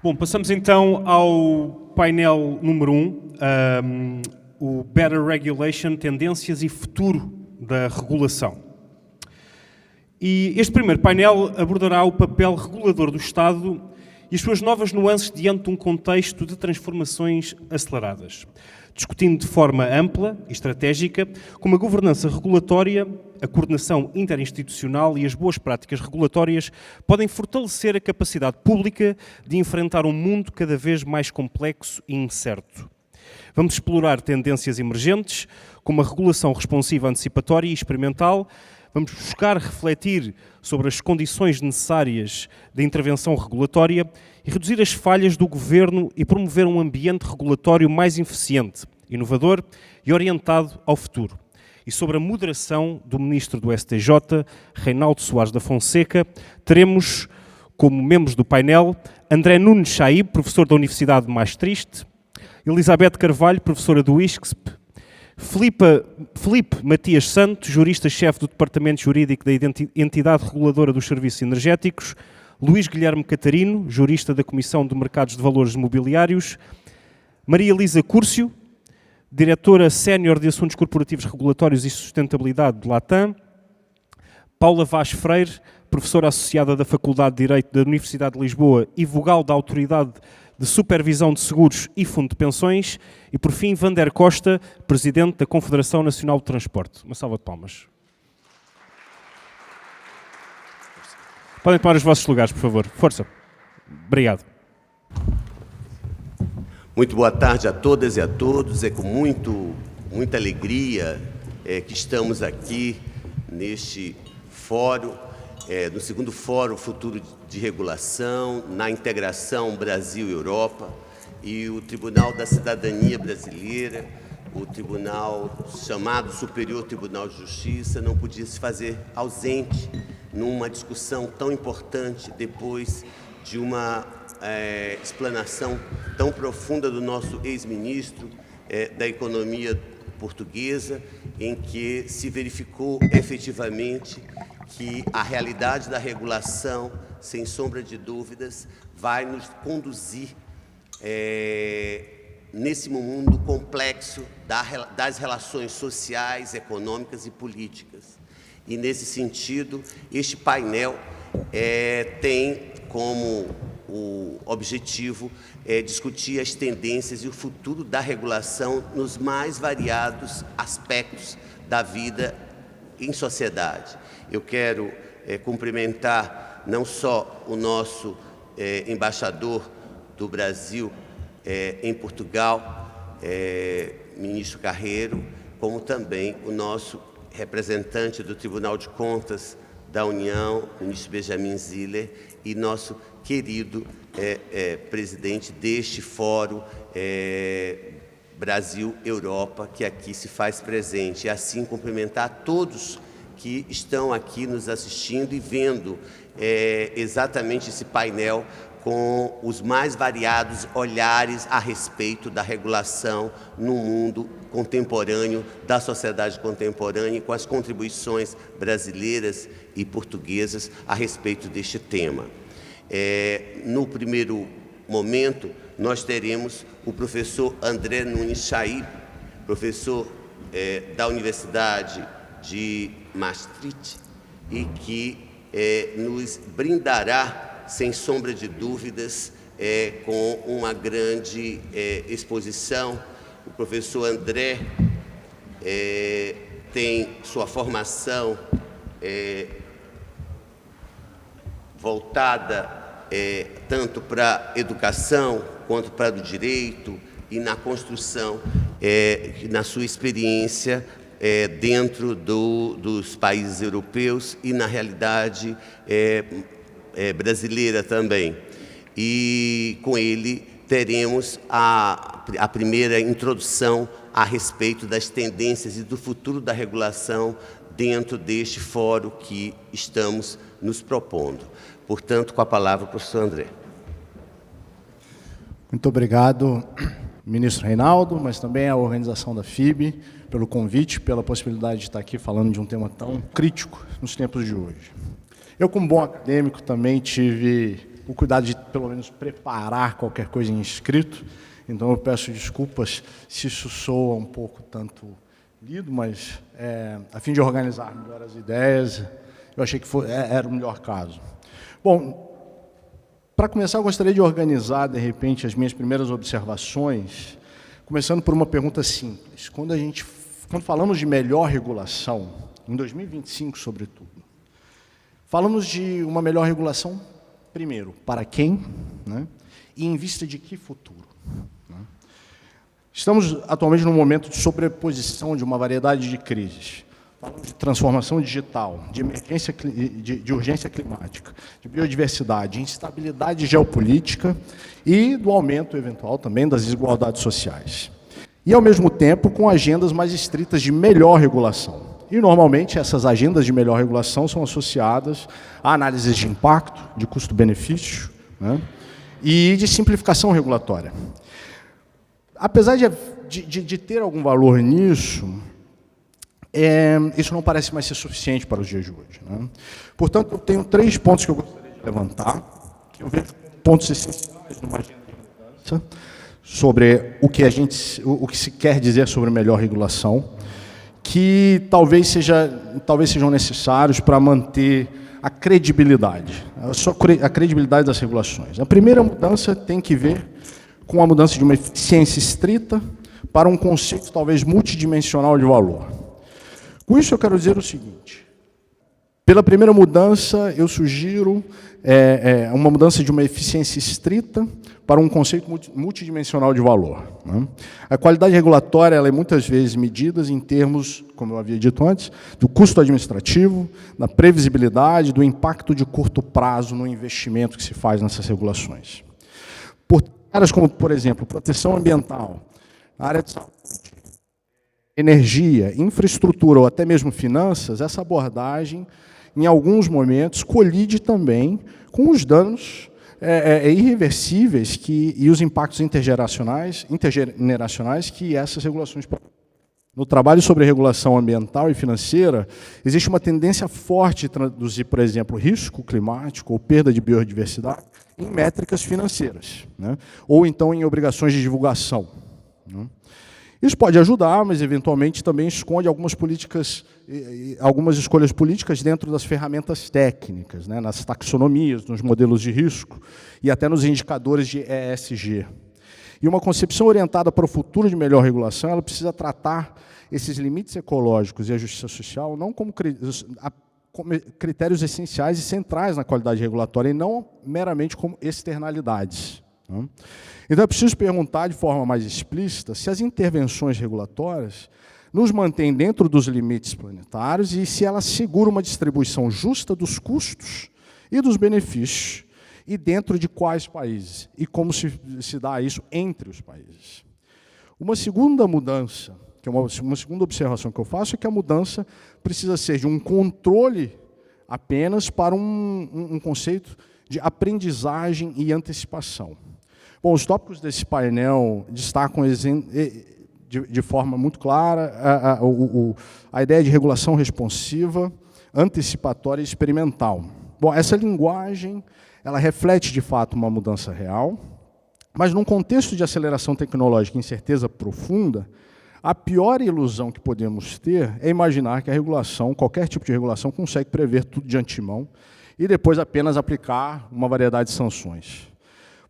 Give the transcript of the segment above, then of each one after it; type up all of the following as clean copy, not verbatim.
Bom, passamos então ao painel número 1, o Better Regulation, Tendências e Futuro da Regulação. E este primeiro painel abordará o papel regulador do Estado e as suas novas nuances diante de um contexto de transformações aceleradas, discutindo de forma ampla e estratégica como a governança regulatória, a coordenação interinstitucional e as boas práticas regulatórias podem fortalecer a capacidade pública de enfrentar um mundo cada vez mais complexo e incerto. Vamos explorar tendências emergentes, como a regulação responsiva antecipatória e experimental. Vamos buscar refletir sobre as condições necessárias da intervenção regulatória e reduzir as falhas do governo e promover um ambiente regulatório mais eficiente, inovador e orientado ao futuro. E sobre a moderação do Ministro do STJ, Reinaldo Soares da Fonseca, teremos como membros do painel André Nunes Chaib, professor da Universidade de Maastricht, Elizabeth Carvalho, professora do ISCSP, Filipe Matias Santos, jurista-chefe do Departamento Jurídico da Entidade Reguladora dos Serviços Energéticos, Luís Guilherme Catarino, jurista da Comissão de Mercados de Valores Mobiliários, Maria Elisa Curcio, diretora sénior de Assuntos Corporativos Regulatórios e Sustentabilidade do Latam, Paula Vaz Freire, professora associada da Faculdade de Direito da Universidade de Lisboa e vogal da Autoridade de Supervisão de Seguros e Fundo de Pensões, e, por fim, Vander Costa, presidente da Confederação Nacional de Transporte. Uma salva de palmas. Podem tomar os vossos lugares, por favor. Força. Obrigado. Muito boa tarde a todas e a todos. É com muita alegria que estamos aqui neste fórum, no segundo Fórum Futuro de Regulação, na integração Brasil-Europa, e o Tribunal da Cidadania Brasileira, o tribunal chamado Superior Tribunal de Justiça, não podia se fazer ausente numa discussão tão importante depois de uma explanação tão profunda do nosso ex-ministro da Economia portuguesa, em que se verificou efetivamente que a realidade da regulação, sem sombra de dúvidas, vai nos conduzir nesse mundo complexo das relações sociais, econômicas e políticas. E, nesse sentido, este painel tem como o objetivo discutir as tendências e o futuro da regulação nos mais variados aspectos da vida em sociedade. Eu quero cumprimentar não só o nosso embaixador do Brasil em Portugal, ministro Carreiro, como também o nosso representante do Tribunal de Contas da União, ministro Benjamin Ziller, e nosso querido presidente deste Fórum Brasil-Europa, que aqui se faz presente. E assim cumprimentar todos que estão aqui nos assistindo e vendo exatamente esse painel com os mais variados olhares a respeito da regulação no mundo contemporâneo, da sociedade contemporânea, e com as contribuições brasileiras e portuguesas a respeito deste tema. No primeiro momento, nós teremos o professor André Nunes Chaib, professor da Universidade de Maastricht, e que nos brindará, sem sombra de dúvidas, com uma grande exposição. O professor André tem sua formação voltada tanto para a educação quanto para o direito, e na construção, na sua experiência dentro dos países europeus e, na realidade, brasileira também. E com ele teremos a primeira introdução a respeito das tendências e do futuro da regulação dentro deste fórum que estamos nos propondo. Portanto, com a palavra, o professor André. Muito obrigado, ministro Reinaldo, mas também à organização da FIB, pelo convite, pela possibilidade de estar aqui falando de um tema tão crítico nos tempos de hoje. Eu, como bom acadêmico, também tive o cuidado de, pelo menos, preparar qualquer coisa em escrito. Então, eu peço desculpas se isso soa um pouco tanto lido, mas, a fim de organizar melhor as ideias, eu achei que era o melhor caso. Bom, para começar, eu gostaria de organizar, de repente, as minhas primeiras observações, começando por uma pergunta simples. Quando falamos de melhor regulação, em 2025, sobretudo, falamos de uma melhor regulação, primeiro, para quem, né? E em vista de que futuro? Né? Estamos atualmente num momento de sobreposição de uma variedade de crises. Falamos de transformação digital, de emergência, de urgência climática, de biodiversidade, instabilidade geopolítica e do aumento eventual também das desigualdades sociais. E, ao mesmo tempo, com agendas mais estritas de melhor regulação. E, normalmente, essas agendas de melhor regulação são associadas a análises de impacto, de custo-benefício, né, e de simplificação regulatória. Apesar de ter algum valor nisso, isso não parece mais ser suficiente para os dias de hoje. Né? Portanto, eu tenho 3 pontos que eu gostaria de levantar, que eu vejo pontos essenciais numa agenda de mudança, sobre o que se quer dizer sobre melhor regulação, que talvez sejam necessários para manter a credibilidade, a credibilidade das regulações. A primeira mudança tem que ver com a mudança de uma eficiência estrita para um conceito talvez multidimensional de valor. Com isso eu quero dizer o seguinte: pela primeira mudança eu sugiro uma mudança de uma eficiência estrita para um conceito multidimensional de valor. Né? A qualidade regulatória ela é muitas vezes medida em termos, como eu havia dito antes, do custo administrativo, da previsibilidade, do impacto de curto prazo no investimento que se faz nessas regulações. Por áreas como, por exemplo, proteção ambiental, área de saúde, energia, infraestrutura ou até mesmo finanças, essa abordagem, em alguns momentos, colide também com os danos irreversíveis e os impactos intergeracionais que essas regulações provocam. No trabalho sobre regulação ambiental e financeira, existe uma tendência forte de traduzir, por exemplo, risco climático ou perda de biodiversidade em métricas financeiras, né? Ou então em obrigações de divulgação. Né? Isso pode ajudar, mas eventualmente também esconde algumas escolhas políticas dentro das ferramentas técnicas, né, nas taxonomias, nos modelos de risco e até nos indicadores de ESG. E uma concepção orientada para o futuro de melhor regulação, ela precisa tratar esses limites ecológicos e a justiça social não como critérios essenciais e centrais na qualidade regulatória e não meramente como externalidades. Então, é preciso perguntar de forma mais explícita se as intervenções regulatórias nos mantêm dentro dos limites planetários e se elas seguram uma distribuição justa dos custos e dos benefícios e dentro de quais países e como se dá isso entre os países. Uma segunda mudança, que é uma segunda observação que eu faço, é que a mudança precisa ser de um controle apenas para um conceito de aprendizagem e antecipação. Bom, os tópicos desse painel destacam de forma muito clara a ideia de regulação responsiva, antecipatória e experimental. Bom, essa linguagem ela reflete, de fato, uma mudança real, mas num contexto de aceleração tecnológica e incerteza profunda, a pior ilusão que podemos ter é imaginar que a regulação, qualquer tipo de regulação, consegue prever tudo de antemão e depois apenas aplicar uma variedade de sanções.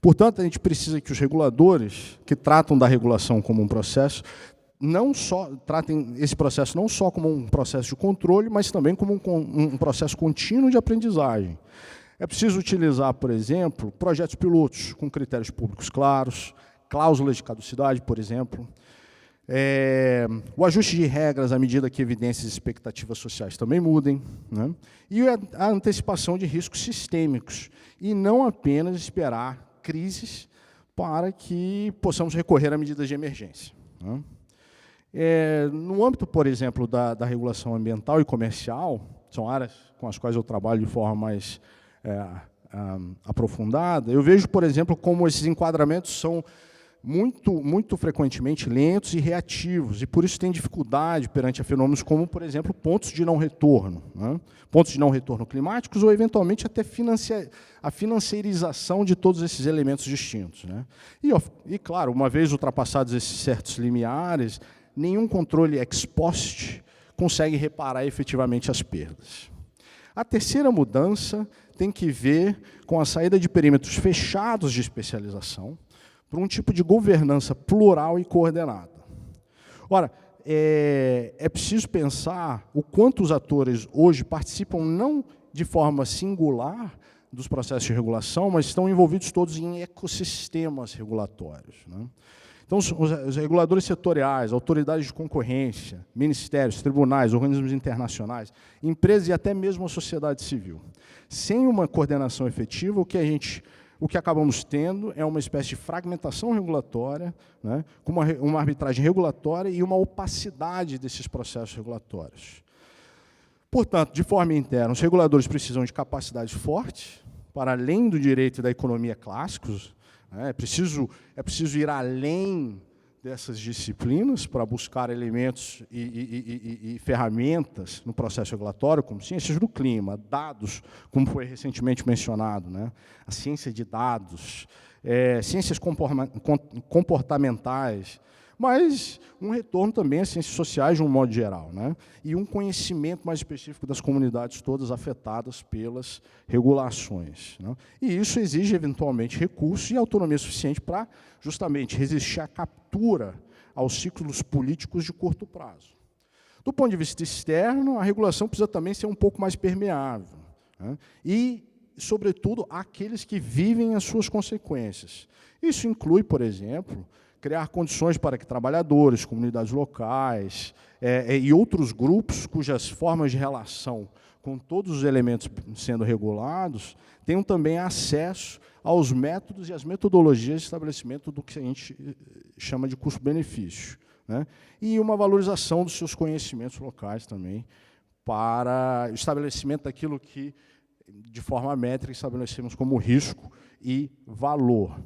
Portanto, a gente precisa que os reguladores, que tratam da regulação como um processo, tratem esse processo não só como um processo de controle, mas também como um processo contínuo de aprendizagem. É preciso utilizar, por exemplo, projetos pilotos com critérios públicos claros, cláusulas de caducidade, por exemplo, o ajuste de regras à medida que evidências e expectativas sociais também mudem, né? E a antecipação de riscos sistêmicos, e não apenas esperar crises para que possamos recorrer a medidas de emergência. Né? No âmbito, por exemplo, da regulação ambiental e comercial, são áreas com as quais eu trabalho de forma mais aprofundada, eu vejo, por exemplo, como esses enquadramentos são muito frequentemente lentos e reativos, e por isso tem dificuldade perante a fenômenos como, por exemplo, pontos de não retorno, né? Pontos de não retorno climáticos ou, eventualmente, até a financeirização de todos esses elementos distintos, né? E, claro, uma vez ultrapassados esses certos limiares, nenhum controle ex post consegue reparar efetivamente as perdas. A terceira mudança tem que ver com a saída de perímetros fechados de especialização para um tipo de governança plural e coordenada. Ora, é preciso pensar o quanto os atores hoje participam não de forma singular dos processos de regulação, mas estão envolvidos todos em ecossistemas regulatórios, né? Então, os reguladores setoriais, autoridades de concorrência, ministérios, tribunais, organismos internacionais, empresas e até mesmo a sociedade civil. Sem uma coordenação efetiva, o que acabamos tendo é uma espécie de fragmentação regulatória, né, com uma arbitragem regulatória e uma opacidade desses processos regulatórios. Portanto, de forma interna, os reguladores precisam de capacidades fortes, para além do direito e da economia clássicos. É preciso ir além dessas disciplinas para buscar elementos e ferramentas no processo regulatório, como ciências do clima, dados, como foi recentemente mencionado, né? A ciência de dados, ciências comportamentais, mas um retorno também às ciências sociais de um modo geral, né? E um conhecimento mais específico das comunidades todas afetadas pelas regulações, né? E isso exige, eventualmente, recursos e autonomia suficiente para, justamente, resistir à captura aos ciclos políticos de curto prazo. Do ponto de vista externo, a regulação precisa também ser um pouco mais permeável, né? E, sobretudo, àqueles que vivem as suas consequências. Isso inclui, por exemplo, criar condições para que trabalhadores, comunidades locais e outros grupos cujas formas de relação com todos os elementos sendo regulados tenham também acesso aos métodos e às metodologias de estabelecimento do que a gente chama de custo-benefício, né? E uma valorização dos seus conhecimentos locais também para o estabelecimento daquilo que, de forma métrica, estabelecemos como risco e valor.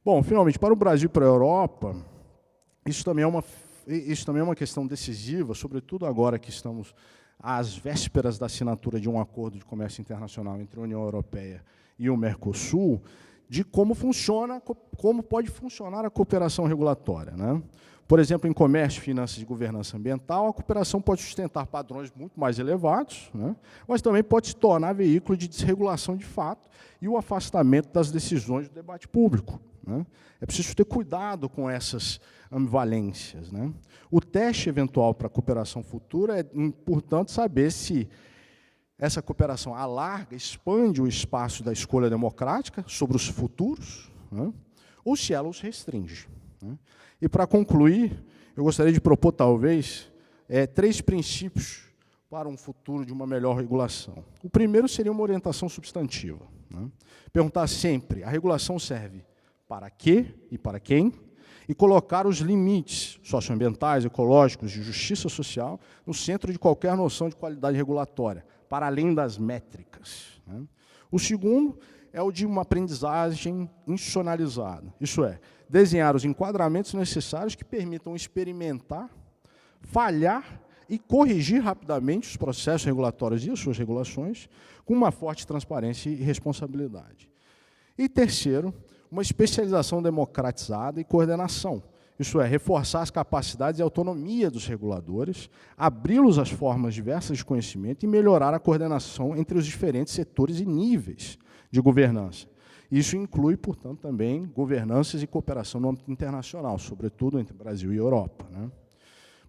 Bom, finalmente, para o Brasil e para a Europa, isso também é uma questão decisiva, sobretudo agora que estamos às vésperas da assinatura de um acordo de comércio internacional entre a União Europeia e o Mercosul, de como pode funcionar a cooperação regulatória, né? Por exemplo, em comércio, finanças e governança ambiental, a cooperação pode sustentar padrões muito mais elevados, né? Mas também pode se tornar veículo de desregulação de fato e o afastamento das decisões do debate público, né? É preciso ter cuidado com essas ambivalências, né? O teste eventual para a cooperação futura é importante saber se essa cooperação alarga, expande o espaço da escolha democrática sobre os futuros, né? Ou se ela os restringe, né? E, para concluir, eu gostaria de propor, talvez, 3 princípios para um futuro de uma melhor regulação. O primeiro seria uma orientação substantiva, né? Perguntar sempre, a regulação serve para quê e para quem? E colocar os limites socioambientais, ecológicos, de justiça social no centro de qualquer noção de qualidade regulatória, para além das métricas, né? O segundo é o de uma aprendizagem institucionalizada, isso é, desenhar os enquadramentos necessários que permitam experimentar, falhar e corrigir rapidamente os processos regulatórios e as suas regulações com uma forte transparência e responsabilidade. E terceiro, uma especialização democratizada e coordenação, isso é, reforçar as capacidades e autonomia dos reguladores, abri-los às formas diversas de conhecimento e melhorar a coordenação entre os diferentes setores e níveis de governança. Isso inclui, portanto, também governanças e cooperação no âmbito internacional, sobretudo entre Brasil e Europa, né?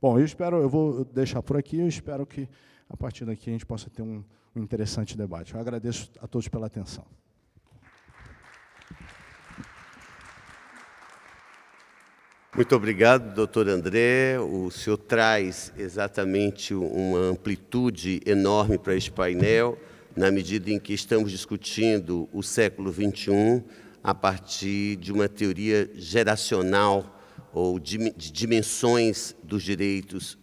Bom, eu vou deixar por aqui, eu espero que, a partir daqui, a gente possa ter um interessante debate. Eu agradeço a todos pela atenção. Muito obrigado, doutor André. O senhor traz exatamente uma amplitude enorme para este painel, na medida em que estamos discutindo o século XXI a partir de uma teoria geracional ou de dimensões dos direitos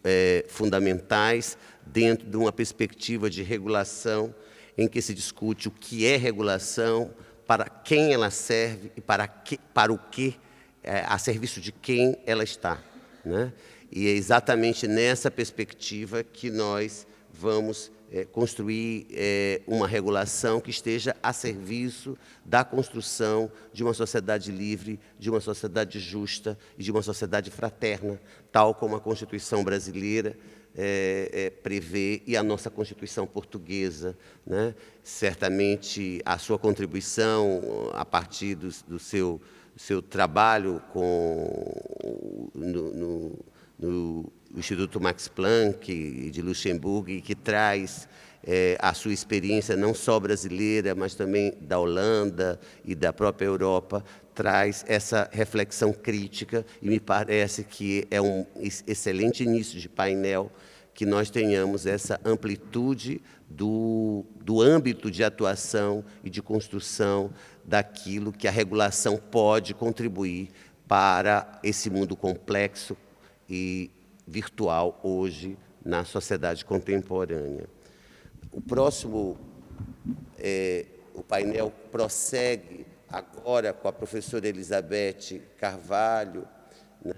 fundamentais dentro de uma perspectiva de regulação em que se discute o que é regulação, para quem ela serve e para o que a serviço de quem ela está, né? E é exatamente nessa perspectiva que nós vamos construir uma regulação que esteja a serviço da construção de uma sociedade livre, de uma sociedade justa e de uma sociedade fraterna, tal como a Constituição brasileira prevê e a nossa Constituição portuguesa, né? Certamente a sua contribuição a partir do seu trabalho no Instituto Max Planck de Luxemburgo, e que traz a sua experiência não só brasileira, mas também da Holanda e da própria Europa, traz essa reflexão crítica, e me parece que é um excelente início de painel que nós tenhamos essa amplitude do âmbito de atuação e de construção daquilo que a regulação pode contribuir para esse mundo complexo e virtual hoje na sociedade contemporânea. O próximo, o painel prossegue agora com a professora Elizabeth Carvalho, né,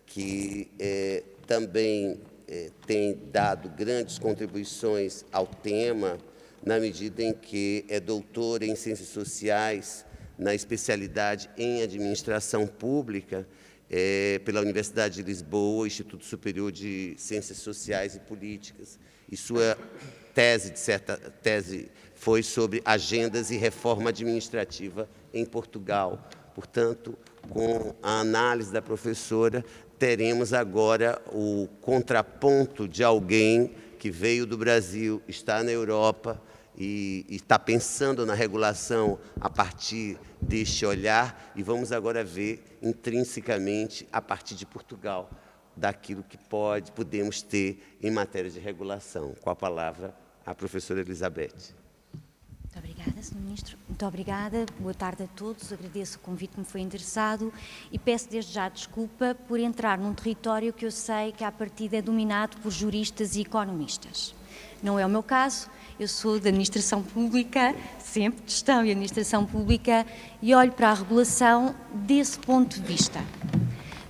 que também tem dado grandes contribuições ao tema, na medida em que é doutora em Ciências Sociais, na especialidade em Administração Pública, pela Universidade de Lisboa, Instituto Superior de Ciências Sociais e Políticas. E sua tese foi sobre agendas e reforma administrativa em Portugal. Portanto, com a análise da professora, teremos agora o contraponto de alguém que veio do Brasil, está na Europa e está pensando na regulação a partir deste olhar, e vamos agora ver intrinsecamente, a partir de Portugal, daquilo que podemos ter em matéria de regulação. Com a palavra, a professora Elizabeth. Muito obrigada, Sr. Ministro. Muito obrigada. Boa tarde a todos. Agradeço o convite que me foi endereçado e peço desde já desculpa por entrar num território que eu sei que à partida é dominado por juristas e economistas. Não é o meu caso. Eu sou da Administração Pública, sempre de Gestão e Administração Pública, e olho para a regulação desse ponto de vista.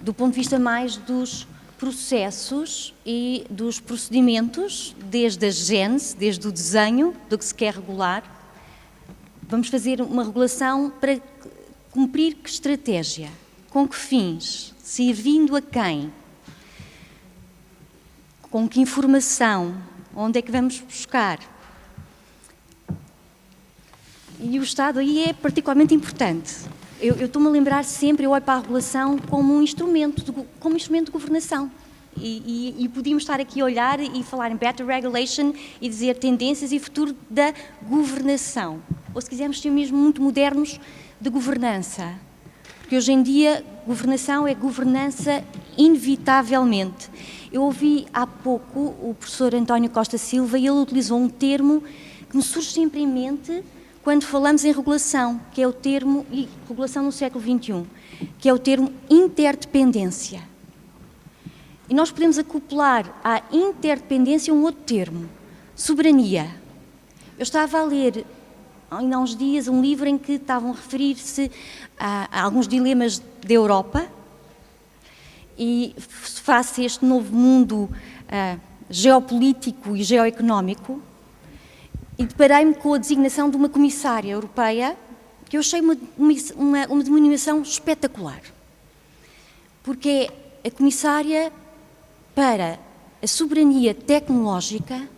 Do ponto de vista mais dos processos e dos procedimentos, desde a gênese, desde o desenho do que se quer regular. Vamos fazer uma regulação para cumprir que estratégia, com que fins, servindo a quem, com que informação, onde é que vamos buscar. E o Estado aí é particularmente importante. Eu estou-me a lembrar sempre, eu olho para a regulação como um instrumento de governação. E podíamos estar aqui a olhar e falar em better regulation e dizer tendências e futuro da governação. Ou se quisermos ser mesmo muito modernos, de governança. Porque hoje em dia, governação é governança inevitavelmente. Eu ouvi há pouco o professor António Costa Silva e ele utilizou um termo que me surge sempre em mente quando falamos em regulação, que é o termo, e regulação no século XXI, que é o termo interdependência. E nós podemos acoplar à interdependência um outro termo, soberania. Eu estava a ler, ainda há uns dias, um livro em que estavam a referir-se a alguns dilemas da Europa e face a este novo mundo geopolítico e geoeconómico, e deparei-me com a designação de uma comissária europeia que eu achei uma denominação espetacular, porque é a comissária para a soberania tecnológica,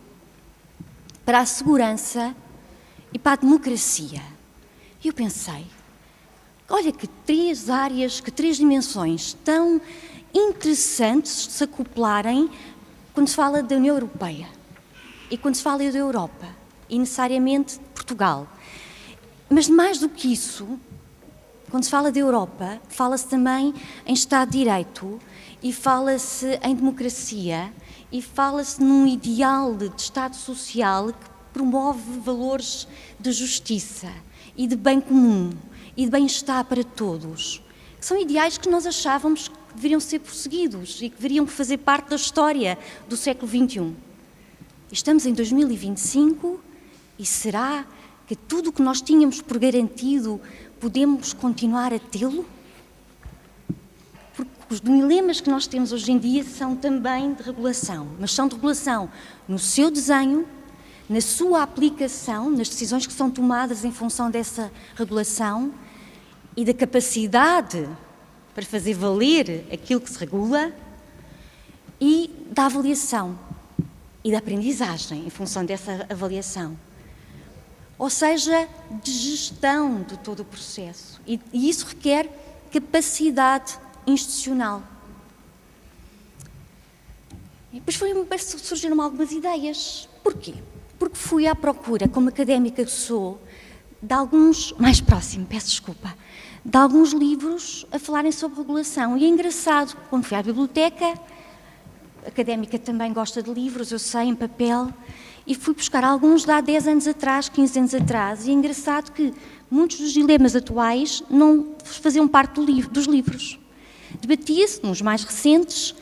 para a segurança e para a democracia. E eu pensei, olha que três áreas, que três dimensões tão interessantes de se acoplarem quando se fala da União Europeia e quando se fala da Europa. E necessariamente Portugal. Mas mais do que isso, quando se fala da Europa, fala-se também em Estado de Direito e fala-se em democracia e fala-se num ideal de Estado social que promove valores de justiça e de bem comum e de bem-estar para todos. Que são ideais que nós achávamos que deveriam ser prosseguidos e que deveriam fazer parte da história do século XXI. Estamos em 2025 e será que tudo o que nós tínhamos por garantido podemos continuar a tê-lo? Porque os dilemas que nós temos hoje em dia são também de regulação, mas são de regulação no seu desenho, na sua aplicação, nas decisões que são tomadas em função dessa regulação e da capacidade para fazer valer aquilo que se regula e da avaliação e da aprendizagem em função dessa avaliação. Ou seja, de gestão de todo o processo. E isso requer capacidade institucional. E depois surgiram algumas ideias. Porquê? Porque fui à procura, como académica que sou, de alguns, mais próximo, peço desculpa, de alguns livros a falarem sobre regulação. E é engraçado, quando fui à biblioteca, a académica também gosta de livros, eu sei, em papel, e fui buscar alguns de há 10 anos atrás, 15 anos atrás, e é engraçado que muitos dos dilemas atuais não faziam parte dos livros. Debatia-se, nos mais recentes,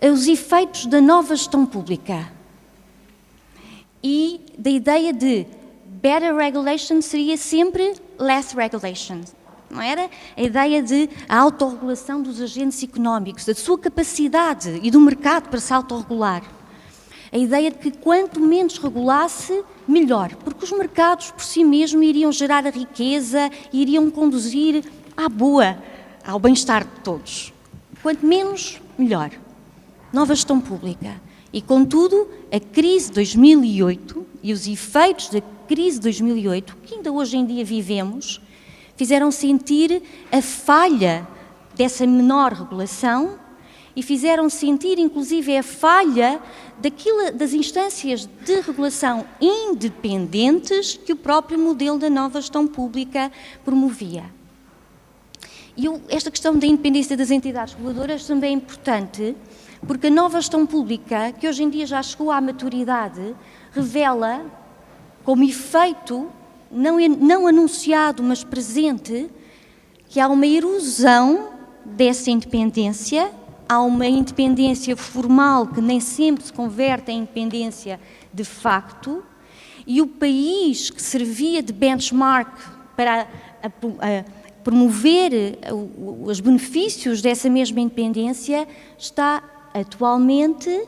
os efeitos da nova gestão pública e da ideia de better regulation seria sempre less regulation. Não era? A ideia de a autorregulação dos agentes económicos, da sua capacidade e do mercado para se autorregular. A ideia de que quanto menos regulasse, melhor, porque os mercados por si mesmos iriam gerar a riqueza e iriam conduzir à boa, ao bem-estar de todos. Quanto menos, melhor. Nova gestão pública. E, contudo, a crise de 2008 e os efeitos da crise de 2008, que ainda hoje em dia vivemos, fizeram sentir a falha dessa menor regulação e fizeram sentir, inclusive, a falha das instâncias de regulação independentes que o próprio modelo da nova gestão pública promovia. E esta questão da independência das entidades reguladoras também é importante, porque a nova gestão pública, que hoje em dia já chegou à maturidade, revela, como efeito não anunciado, mas presente, que há uma erosão dessa independência, há uma independência formal que nem sempre se converte em independência de facto, e o país que servia de benchmark para promover os benefícios dessa mesma independência está atualmente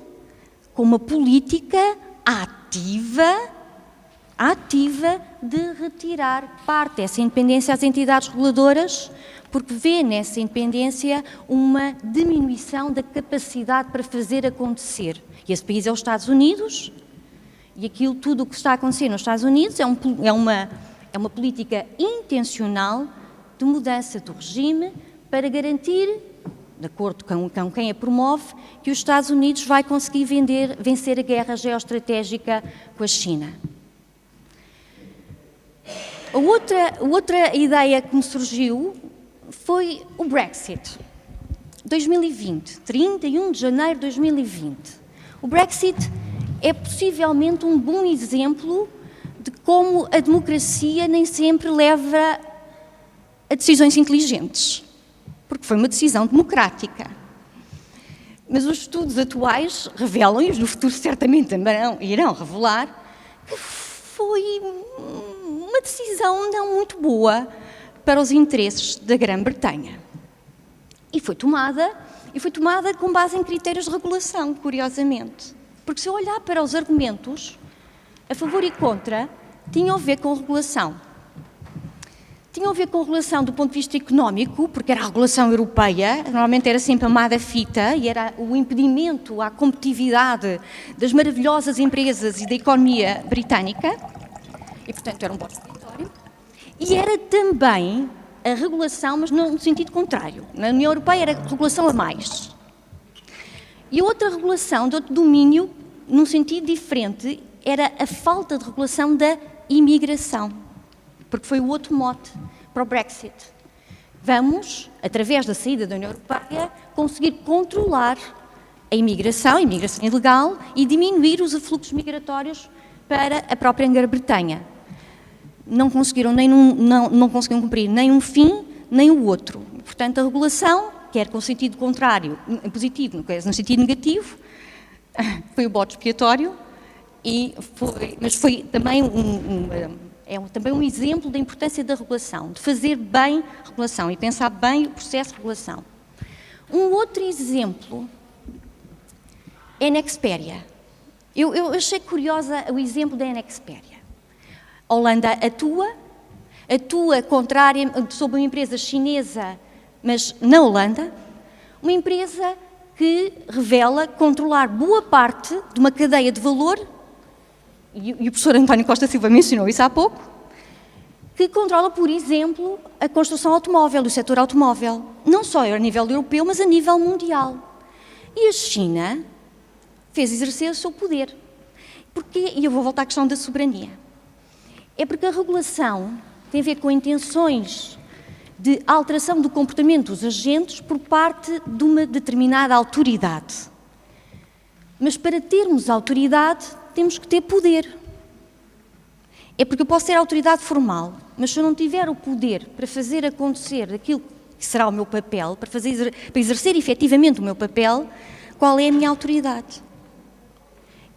com uma política ativa de retirar parte dessa independência às entidades reguladoras, porque vê nessa independência uma diminuição da capacidade para fazer acontecer. E esse país é os Estados Unidos, e aquilo tudo o que está a acontecer nos Estados Unidos é uma política intencional de mudança do regime para garantir, de acordo com quem a promove, que os Estados Unidos vai conseguir vencer a guerra geoestratégica com a China. A outra ideia que me surgiu foi o Brexit. 2020, 31 de janeiro de 2020. O Brexit é possivelmente um bom exemplo de como a democracia nem sempre leva a decisões inteligentes, porque foi uma decisão democrática. Mas os estudos atuais revelam, e os do futuro certamente também irão revelar, que foi uma decisão não muito boa para os interesses da Grã-Bretanha. E foi tomada com base em critérios de regulação, curiosamente. Porque se eu olhar para os argumentos, a favor e contra, tinham a ver com regulação. Tinham a ver com regulação do ponto de vista económico, porque era a regulação europeia, normalmente era sempre a má da fita, e era o impedimento à competitividade das maravilhosas empresas e da economia britânica, e portanto era um voto obrigatório. E era também a regulação, mas no sentido contrário. Na União Europeia era regulação a mais. E outra regulação de outro domínio, num sentido diferente, era a falta de regulação da imigração, porque foi o outro mote para o Brexit. Vamos, através da saída da União Europeia, conseguir controlar a imigração ilegal, e diminuir os afluxos migratórios para a própria Grã-Bretanha. Não conseguiram cumprir nem um fim, nem o outro. Portanto, a regulação, quer com o sentido contrário, positivo, quer no sentido negativo, foi o bode expiatório, mas foi também também um exemplo da importância da regulação, de fazer bem a regulação e pensar bem o processo de regulação. Um outro exemplo é a Nexperia. Eu achei curiosa o exemplo da Nexperia. A Holanda atua sob uma empresa chinesa, mas na Holanda, uma empresa que revela controlar boa parte de uma cadeia de valor, e o professor António Costa Silva mencionou isso há pouco, que controla, por exemplo, a construção automóvel, o setor automóvel, não só a nível europeu, mas a nível mundial. E a China fez exercer o seu poder. Porquê? E eu vou voltar à questão da soberania. É porque a regulação tem a ver com intenções de alteração do comportamento dos agentes por parte de uma determinada autoridade. Mas para termos autoridade, temos que ter poder. É porque eu posso ter autoridade formal, mas se eu não tiver o poder para fazer acontecer aquilo que será o meu papel, para exercer efetivamente o meu papel, qual é a minha autoridade?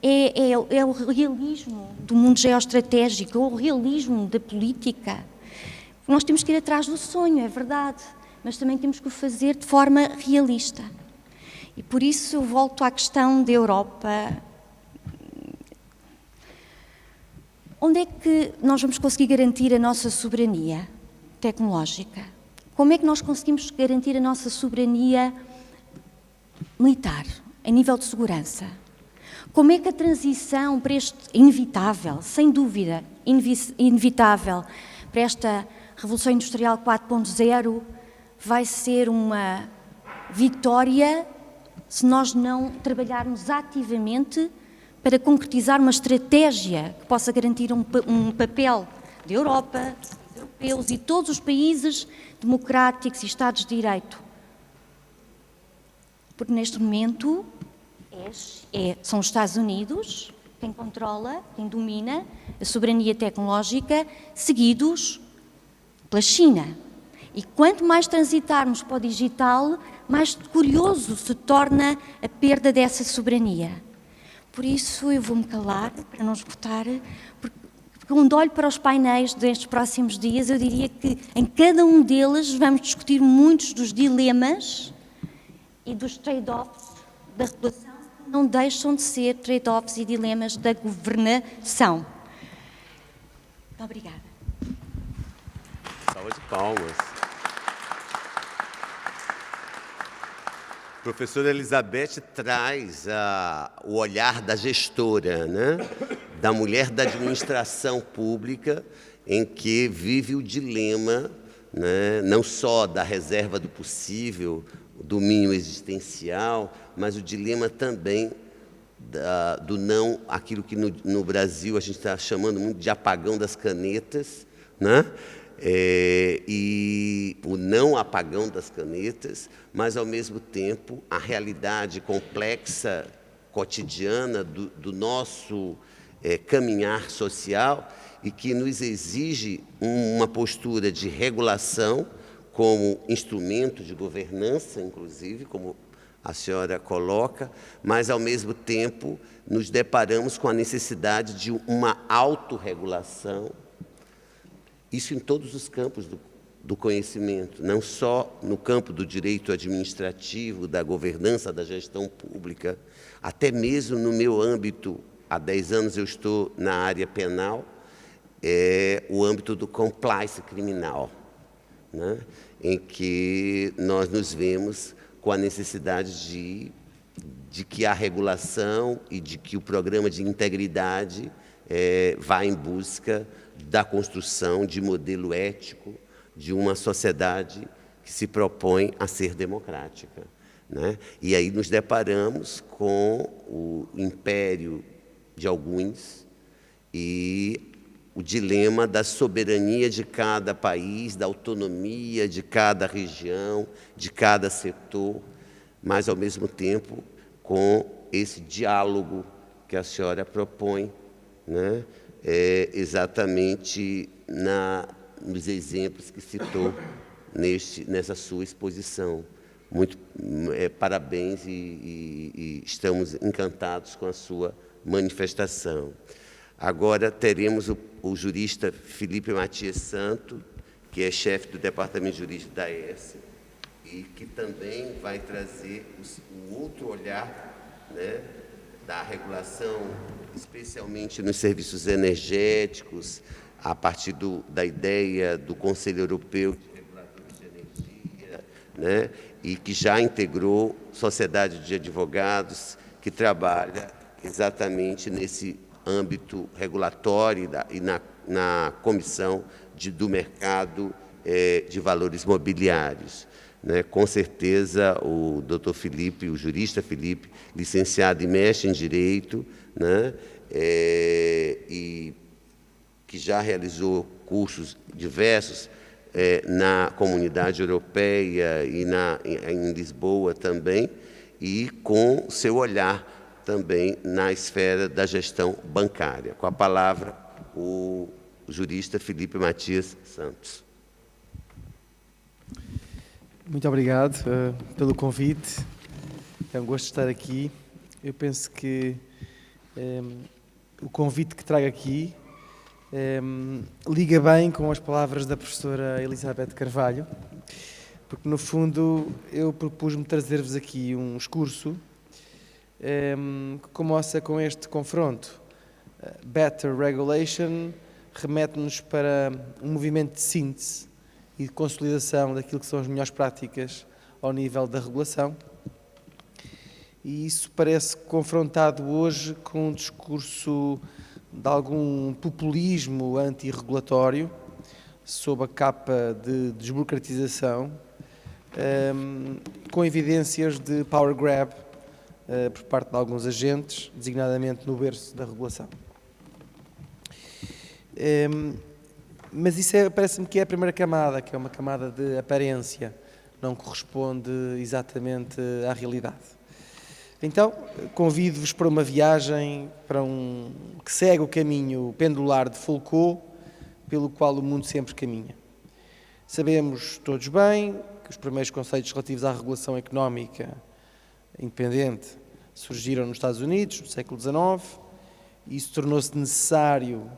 É o realismo do mundo geoestratégico, é o realismo da política. Nós temos que ir atrás do sonho, é verdade, mas também temos que o fazer de forma realista. E por isso eu volto à questão da Europa. Onde é que nós vamos conseguir garantir a nossa soberania tecnológica? Como é que nós conseguimos garantir a nossa soberania militar, a nível de segurança? Como é que a transição para este inevitável, sem dúvida, inevitável, para esta Revolução Industrial 4.0 vai ser uma vitória se nós não trabalharmos ativamente para concretizar uma estratégia que possa garantir um papel da Europa, dos europeus e todos os países democráticos e Estados de Direito. Porque neste momento são os Estados Unidos quem controla, quem domina a soberania tecnológica, seguidos pela China. E quanto mais transitarmos para o digital, mais curioso se torna a perda dessa soberania. Por isso eu vou-me calar, para não esgotar, porque quando olho para os painéis destes próximos dias, eu diria que em cada um deles vamos discutir muitos dos dilemas e dos trade-offs da regulação, que não deixam de ser trade-offs e dilemas da governação. Muito obrigada. Salva de palmas. A professora Elizabeth traz o olhar da gestora, né? Da mulher da administração pública, em que vive o dilema, né? Não só da reserva do possível, do mínimo existencial, mas o dilema também do não, aquilo que no Brasil a gente está chamando muito de apagão das canetas, né? E o não apagão das canetas, mas, ao mesmo tempo, a realidade complexa, cotidiana do nosso caminhar social e que nos exige uma postura de regulação como instrumento de governança, inclusive, como a senhora coloca, mas, ao mesmo tempo, nos deparamos com a necessidade de uma autorregulação. Isso em todos os campos do conhecimento, não só no campo do direito administrativo, da governança, da gestão pública, até mesmo no meu âmbito, há 10 anos eu estou na área penal, o âmbito do compliance criminal, né? Em que nós nos vemos com a necessidade de que a regulação e de que o programa de integridade vá em busca da construção de modelo ético de uma sociedade que se propõe a ser democrática, né? E aí nos deparamos com o império de alguns e o dilema da soberania de cada país, da autonomia de cada região, de cada setor, mas, ao mesmo tempo, com esse diálogo que a senhora propõe, né? Exatamente nos exemplos que citou nessa sua exposição. Muito parabéns e estamos encantados com a sua manifestação. Agora teremos o jurista Felipe Matias Santo, que é chefe do Departamento Jurídico da ESA, e que também vai trazer o outro olhar, né, da regulação, especialmente nos serviços energéticos, a partir da ideia do Conselho Europeu de Reguladores de Energia, né, e que já integrou Sociedade de Advogados, que trabalha exatamente nesse âmbito regulatório e na Comissão do Mercado de Valores Mobiliários. Né? Com certeza, o doutor Felipe, o jurista Felipe, licenciado e mestre em Direito, né? E que já realizou cursos diversos na Comunidade Europeia e em Lisboa também, e com seu olhar também na esfera da gestão bancária. Com a palavra, o jurista Felipe Matias Santos. Muito obrigado pelo convite. É um gosto estar aqui. Eu penso que o convite que trago aqui liga bem com as palavras da professora Elizabeth Carvalho, porque, no fundo, eu propus-me trazer-vos aqui um discurso que começa com este confronto. Better Regulation remete-nos para um movimento de síntese e de consolidação daquilo que são as melhores práticas ao nível da regulação. E isso parece confrontado hoje com um discurso de algum populismo antirregulatório, sob a capa de desburocratização, com evidências de power grab por parte de alguns agentes, designadamente no berço da regulação. Mas isso parece-me que é a primeira camada, que é uma camada de aparência, não corresponde exatamente à realidade. Então, convido-vos para uma viagem que segue o caminho pendular de Foucault, pelo qual o mundo sempre caminha. Sabemos todos bem que os primeiros conceitos relativos à regulação económica independente surgiram nos Estados Unidos, no século XIX, e isso tornou-se necessário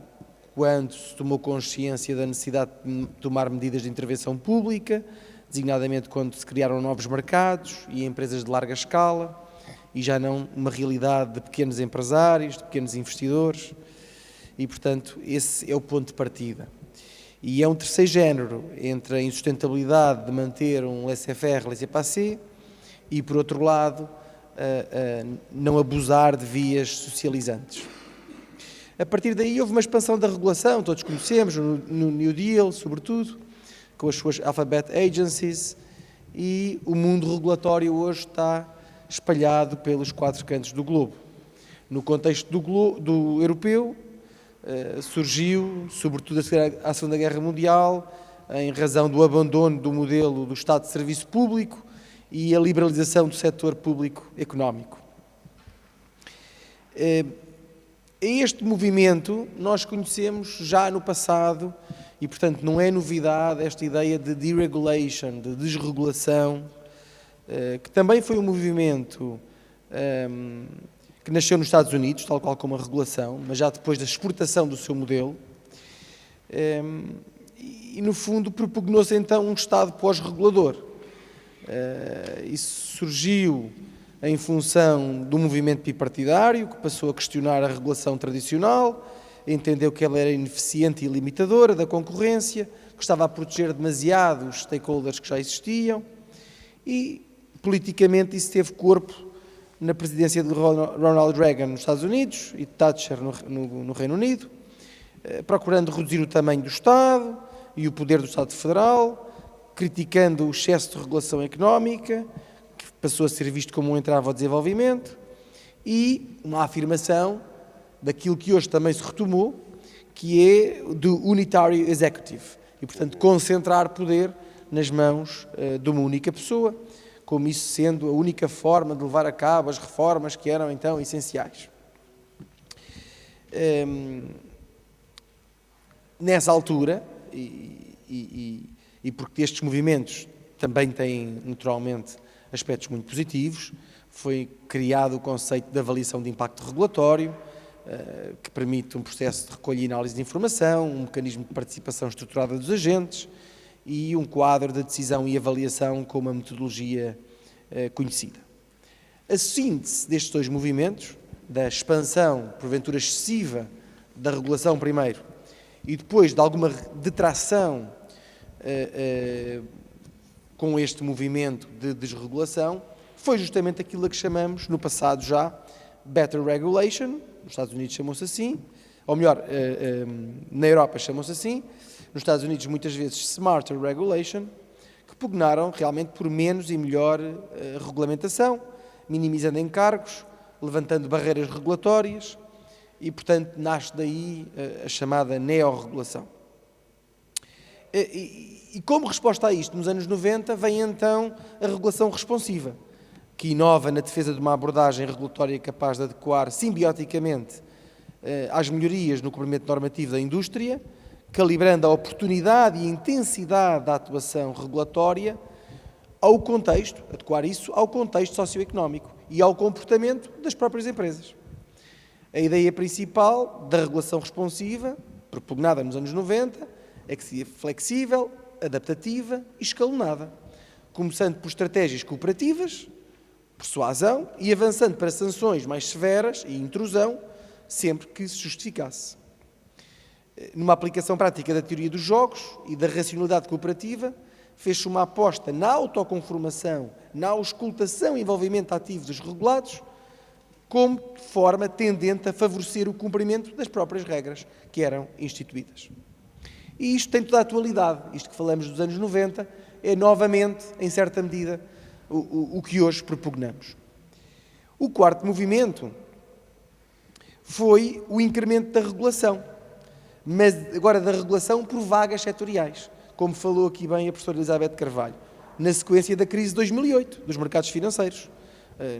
quando se tomou consciência da necessidade de tomar medidas de intervenção pública, designadamente quando se criaram novos mercados e empresas de larga escala, e já não uma realidade de pequenos empresários, de pequenos investidores, e, portanto, esse é o ponto de partida. E é um terceiro género entre a insustentabilidade de manter um laissez-faire, laissez-passer, e, por outro lado, não abusar de vias socializantes. A partir daí houve uma expansão da regulação, todos conhecemos, no New Deal, sobretudo, com as suas alphabet agencies, e o mundo regulatório hoje está espalhado pelos 4 cantos do globo. No contexto do europeu, surgiu, sobretudo à Segunda Guerra Mundial, em razão do abandono do modelo do Estado de Serviço Público e a liberalização do setor público económico. Este movimento nós conhecemos já no passado e, portanto, não é novidade esta ideia de deregulation, de desregulação, que também foi um movimento que nasceu nos Estados Unidos, tal qual como a regulação, mas já depois da exportação do seu modelo, e no fundo propugnou-se então um Estado pós-regulador. Isso surgiu em função do movimento bipartidário, que passou a questionar a regulação tradicional, entendeu que ela era ineficiente e limitadora da concorrência, que estava a proteger demasiado os stakeholders que já existiam, e politicamente isso teve corpo na presidência de Ronald Reagan nos Estados Unidos e de Thatcher no Reino Unido, procurando reduzir o tamanho do Estado e o poder do Estado Federal, criticando o excesso de regulação económica, que passou a ser visto como um entrave ao desenvolvimento, e uma afirmação daquilo que hoje também se retomou, que é do unitary executive, e portanto concentrar poder nas mãos de uma única pessoa, como isso sendo a única forma de levar a cabo as reformas que eram então essenciais. Nessa altura, e porque estes movimentos também têm naturalmente aspectos muito positivos, foi criado o conceito de avaliação de impacto regulatório, que permite um processo de recolha e análise de informação, um mecanismo de participação estruturada dos agentes e um quadro de decisão e avaliação com uma metodologia conhecida. A síntese destes dois movimentos, da expansão, porventura excessiva, da regulação primeiro, e depois de alguma detração com este movimento de desregulação, foi justamente aquilo a que chamamos, no passado já, Better Regulation, nos Estados Unidos chamam-se assim, ou melhor, na Europa chamam-se assim, nos Estados Unidos muitas vezes Smarter Regulation, que pugnaram realmente por menos e melhor regulamentação, minimizando encargos, levantando barreiras regulatórias e, portanto, nasce daí a chamada neorregulação. E como resposta a isto, nos anos 90, vem então a regulação responsiva, que inova na defesa de uma abordagem regulatória capaz de adequar simbioticamente às melhorias no cumprimento normativo da indústria, calibrando a oportunidade e a intensidade da atuação regulatória ao contexto, adequar isso ao contexto socioeconómico e ao comportamento das próprias empresas. A ideia principal da regulação responsiva, propugnada nos anos 90, é que seria flexível, adaptativa e escalonada, começando por estratégias cooperativas, persuasão e avançando para sanções mais severas e intrusão, sempre que se justificasse. Numa aplicação prática da teoria dos jogos e da racionalidade cooperativa, fez-se uma aposta na autoconformação, na auscultação e envolvimento ativo dos regulados, como forma tendente a favorecer o cumprimento das próprias regras que eram instituídas. E isto tem toda a atualidade. Isto que falamos dos anos 90 é novamente, em certa medida, o que hoje propugnamos. O quarto movimento foi o incremento da regulação, mas agora da regulação por vagas setoriais, como falou aqui bem a professora Elizabeth Carvalho, na sequência da crise de 2008, dos mercados financeiros.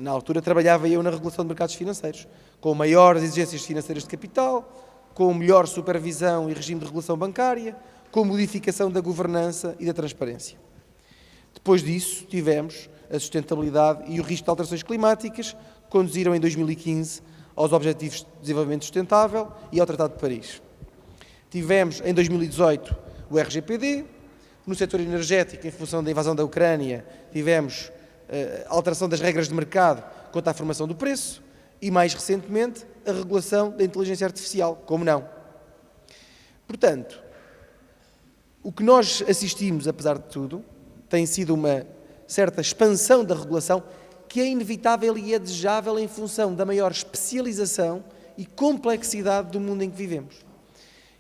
Na altura trabalhava eu na regulação de mercados financeiros, com maiores exigências financeiras de capital, com melhor supervisão e regime de regulação bancária, com modificação da governança e da transparência. Depois disso, tivemos a sustentabilidade e o risco de alterações climáticas, que conduziram em 2015 aos Objetivos de Desenvolvimento Sustentável e ao Tratado de Paris. Tivemos, em 2018, o RGPD. No setor energético, em função da invasão da Ucrânia, tivemos a alteração das regras de mercado quanto à formação do preço e, mais recentemente, a regulação da inteligência artificial, como não. Portanto, o que nós assistimos, apesar de tudo, tem sido uma certa expansão da regulação que é inevitável e é desejável em função da maior especialização e complexidade do mundo em que vivemos.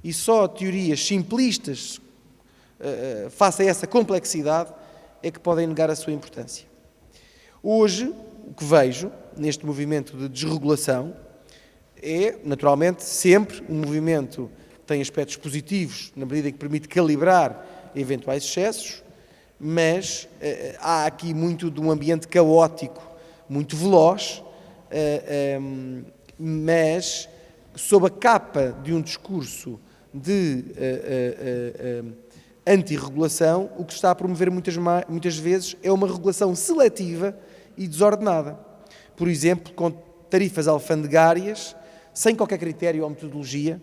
E só teorias simplistas face a essa complexidade é que podem negar a sua importância. Hoje, o que vejo neste movimento de desregulação é, naturalmente, sempre um movimento que tem aspectos positivos, na medida em que permite calibrar eventuais excessos, mas há aqui muito de um ambiente caótico, muito veloz, mas sob a capa de um discurso de antirregulação, o que se está a promover muitas vezes é uma regulação seletiva e desordenada. Por exemplo, com tarifas alfandegárias, sem qualquer critério ou metodologia,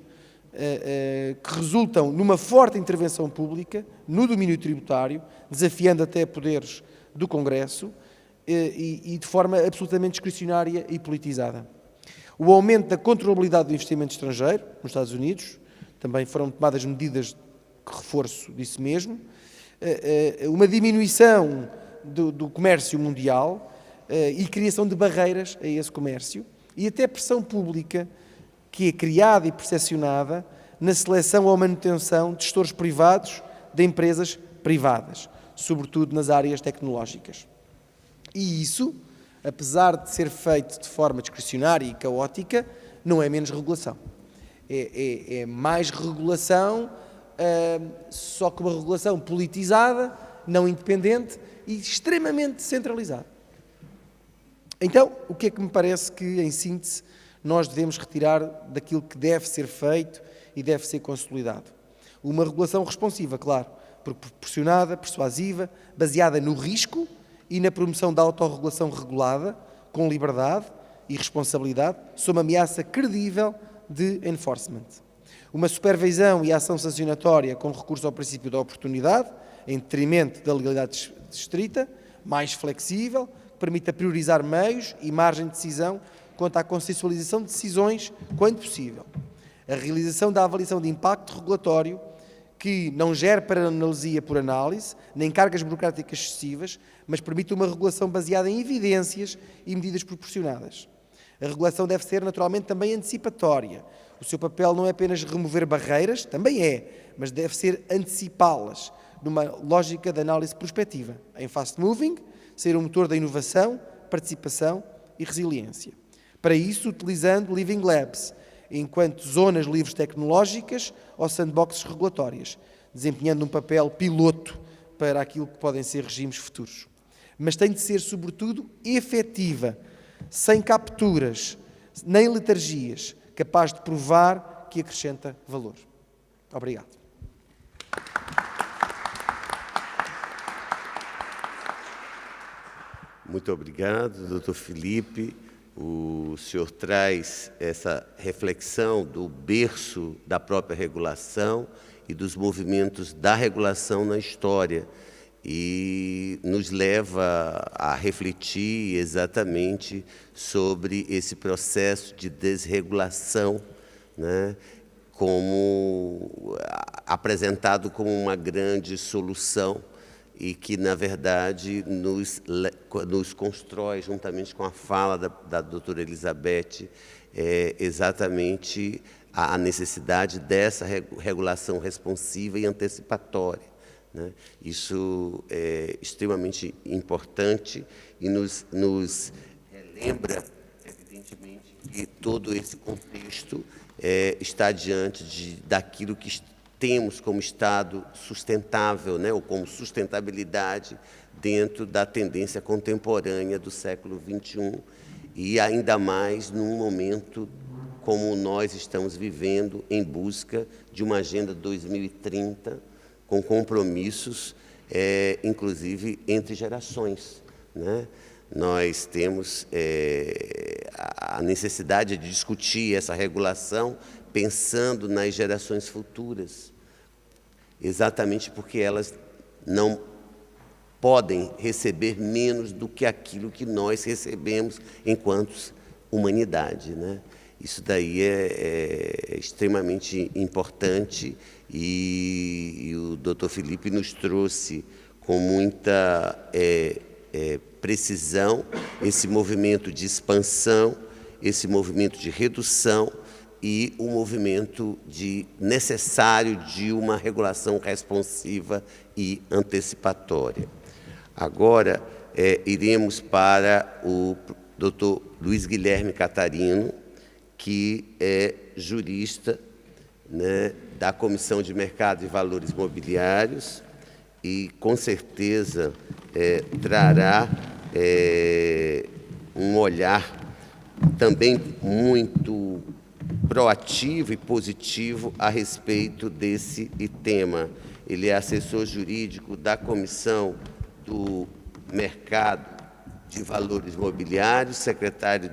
que resultam numa forte intervenção pública no domínio tributário, desafiando até poderes do Congresso e de forma absolutamente discricionária e politizada. O aumento da controlabilidade do investimento estrangeiro nos Estados Unidos, também foram tomadas medidas de reforço disso mesmo, uma diminuição do comércio mundial e criação de barreiras a esse comércio e até pressão pública que é criada e percepcionada na seleção ou manutenção de gestores privados de empresas privadas, sobretudo nas áreas tecnológicas. E isso, apesar de ser feito de forma discricionária e caótica, não é menos regulação. É mais regulação, só que uma regulação politizada, não independente e extremamente centralizada. Então, o que é que me parece que, em síntese, nós devemos retirar daquilo que deve ser feito e deve ser consolidado? Uma regulação responsiva, claro, proporcionada, persuasiva, baseada no risco e na promoção da autorregulação regulada, com liberdade e responsabilidade, sob uma ameaça credível de enforcement. Uma supervisão e ação sancionatória com recurso ao princípio da oportunidade, em detrimento da legalidade estrita, mais flexível, que permita priorizar meios e margem de decisão quanto à consensualização de decisões, quando possível. A realização da avaliação de impacto regulatório, que não gere paranoia por análise, nem cargas burocráticas excessivas, mas permite uma regulação baseada em evidências e medidas proporcionadas. A regulação deve ser, naturalmente, também antecipatória. O seu papel não é apenas remover barreiras, também é, mas deve ser antecipá-las, numa lógica de análise prospectiva, em fast moving, ser um motor da inovação, participação e resiliência. Para isso, utilizando Living Labs, enquanto zonas livres tecnológicas ou sandboxes regulatórias, desempenhando um papel piloto para aquilo que podem ser regimes futuros. Mas tem de ser, sobretudo, efetiva, sem capturas, nem letargias, capaz de provar que acrescenta valor. Obrigado. Muito obrigado, Dr. Felipe. O senhor traz essa reflexão do berço da própria regulação e dos movimentos da regulação na história e nos leva a refletir exatamente sobre esse processo de desregulação, né, como apresentado como uma grande solução e que, na verdade, nos constrói, juntamente com a fala da doutora Elizabeth, exatamente a necessidade dessa regulação responsiva e antecipatória, né? Isso é extremamente importante e nos relembra, evidentemente, que todo esse contexto está diante daquilo que temos como Estado sustentável, né, ou como sustentabilidade dentro da tendência contemporânea do século XXI e ainda mais num momento como nós estamos vivendo em busca de uma Agenda 2030 com compromissos, inclusive entre gerações, né? Nós temos a necessidade de discutir essa regulação pensando nas gerações futuras, exatamente porque elas não podem receber menos do que aquilo que nós recebemos enquanto humanidade, né? Isso daí é extremamente importante e o Dr. Felipe nos trouxe com muita precisão esse movimento de expansão, esse movimento de redução e o movimento necessário de uma regulação responsiva e antecipatória. Agora, iremos para o Dr. Luiz Guilherme Catarino, que é jurista, né, da Comissão de Mercado e Valores Mobiliários e, com certeza, trará um olhar também muito proativo e positivo a respeito desse tema. Ele é assessor jurídico da Comissão do Mercado de Valores Mobiliários, secretário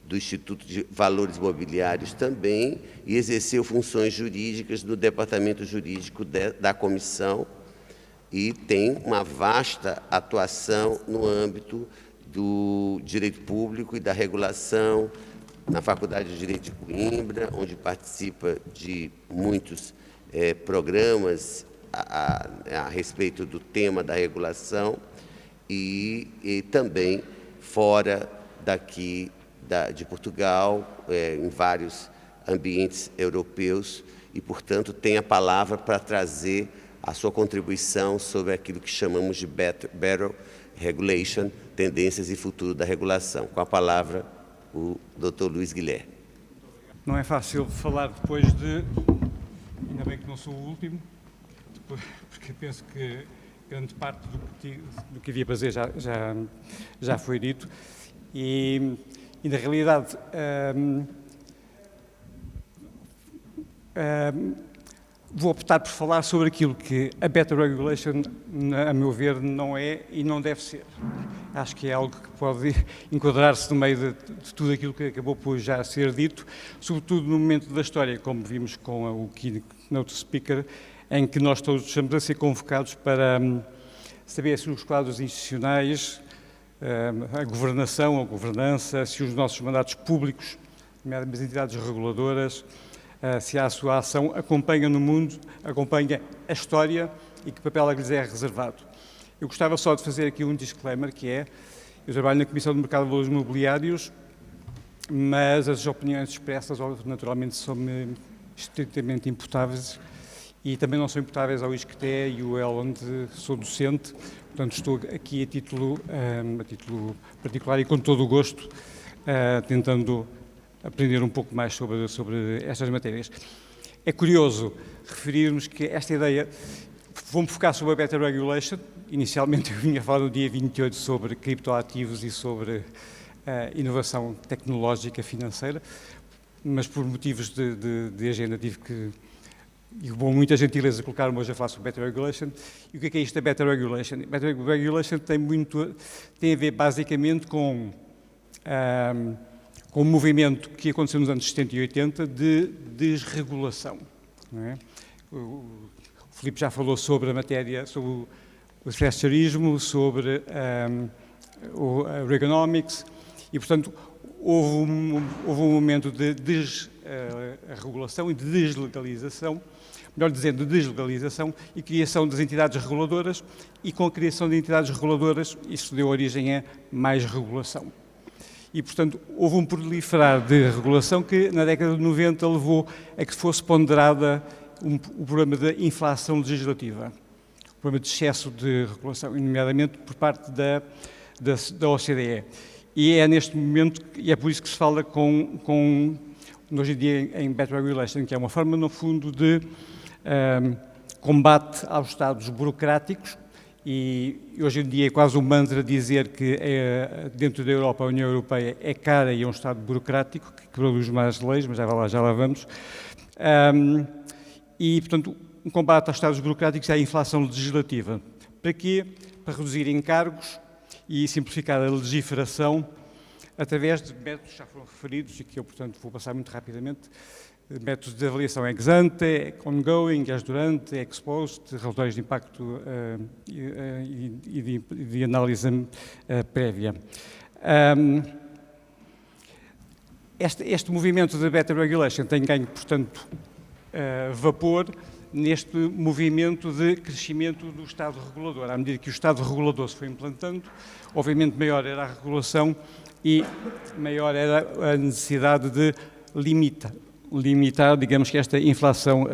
do Instituto de Valores Mobiliários também, e exerceu funções jurídicas no Departamento Jurídico da Comissão e tem uma vasta atuação no âmbito do direito público e da regulação, na Faculdade de Direito de Coimbra, onde participa de muitos programas a respeito do tema da regulação e também fora daqui de Portugal, em vários ambientes europeus e, portanto, tem a palavra para trazer a sua contribuição sobre aquilo que chamamos de Better Regulation, tendências e futuro da regulação. Com a palavra, o Dr. Luiz Guilherme. Não é fácil falar depois de... Ainda bem que não sou o último, porque penso que grande parte do que havia para dizer já foi dito. E na realidade, vou optar por falar sobre aquilo que a Better Regulation, a meu ver, não é e não deve ser. Acho que é algo que pode enquadrar-se no meio de tudo aquilo que acabou por já ser dito, sobretudo no momento da história, como vimos com o keynote speaker, em que nós todos estamos a ser convocados para saber se os quadros institucionais, a governação, a governança, se os nossos mandatos públicos, as entidades reguladoras, se a sua ação acompanha no mundo, acompanha a história e que papel é que lhes é reservado. Eu gostava só de fazer aqui um disclaimer, que é, eu trabalho na Comissão do Mercado de Valores Mobiliários, mas as opiniões expressas, naturalmente, são-me estritamente imputáveis e também não são imputáveis ao ISCTE e o EL, onde sou docente. Portanto, estou aqui a título particular e com todo o gosto, tentando aprender um pouco mais sobre estas matérias. É curioso referirmos que esta ideia, vou-me focar sobre a Better Regulation. Inicialmente eu vinha falar no dia 28 sobre criptoativos e sobre inovação tecnológica financeira, mas por motivos de agenda tive que, e com muita gentileza, colocar-me hoje a falar sobre Better Regulation. E o que é isto da Better Regulation? Better Regulation tem a ver basicamente com um movimento que aconteceu nos anos 70 e 80 de desregulação. Não é? O Filipe já falou sobre a matéria, sobre o thatcherismo, sobre o Reaganomics, e, portanto, houve um momento de desregulação e de deslegalização, melhor dizendo, de deslegalização e criação das entidades reguladoras, e com a criação de entidades reguladoras, isso deu origem a mais regulação. E, portanto, houve um proliferar de regulação que, na década de 90, levou a que fosse ponderada o problema da inflação legislativa, o problema de excesso de regulação, nomeadamente por parte da OCDE. E é neste momento, e é por isso que se fala hoje em dia em Better Regulation, que é uma forma, no fundo, de combate aos Estados burocráticos, e hoje em dia é quase um mantra dizer que dentro da Europa, a União Europeia é cara e é um Estado burocrático, que produz mais leis, mas já lá vamos. E, portanto, um combate aos Estados burocráticos é a inflação legislativa. Para quê? Para reduzir encargos e simplificar a legiferação através de métodos que já foram referidos e que eu, portanto, vou passar muito rapidamente. Métodos de avaliação ex ante, ongoing, ex durante, ex post, relatórios de impacto e de análise prévia. Este movimento de Better Regulation tem ganho, portanto, vapor neste movimento de crescimento do Estado regulador. À medida que o Estado regulador se foi implantando, obviamente maior era a regulação e maior era a necessidade de limitar, digamos que esta inflação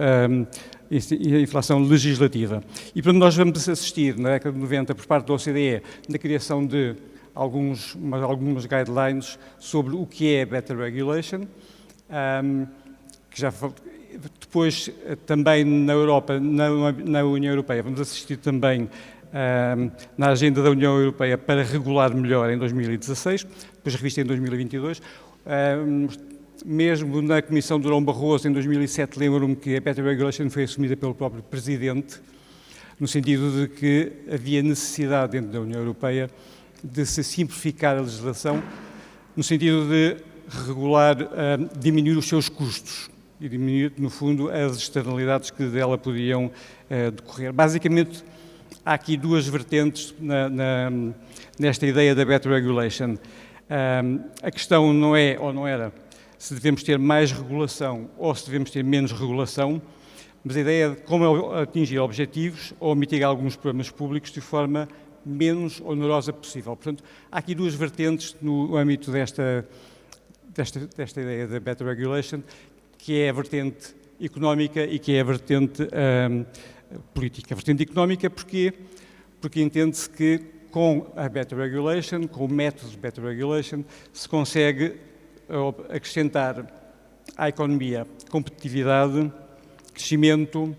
legislativa. E, portanto, nós vamos assistir, na década de 90, por parte da OCDE, na criação de algumas guidelines sobre o que é Better Regulation, que já depois também na Europa, na União Europeia, vamos assistir também na agenda da União Europeia para regular melhor em 2016, depois revista em 2022, mesmo na Comissão de Durão Barroso em 2007, lembro-me que a Better Regulation foi assumida pelo próprio Presidente, no sentido de que havia necessidade dentro da União Europeia de se simplificar a legislação, no sentido de regular, diminuir os seus custos e diminuir, no fundo, as externalidades que dela podiam decorrer. Basicamente, há aqui duas vertentes nesta ideia da Better Regulation. A questão não é, ou não era, se devemos ter mais regulação ou se devemos ter menos regulação, mas a ideia de como atingir objetivos ou mitigar alguns problemas públicos de forma menos onerosa possível. Portanto, há aqui duas vertentes no âmbito desta ideia da Better Regulation, que é a vertente económica e que é a vertente política. A vertente económica porquê? Porque entende-se que com a Better Regulation, com o método de Better Regulation, se consegue acrescentar à economia competitividade, crescimento,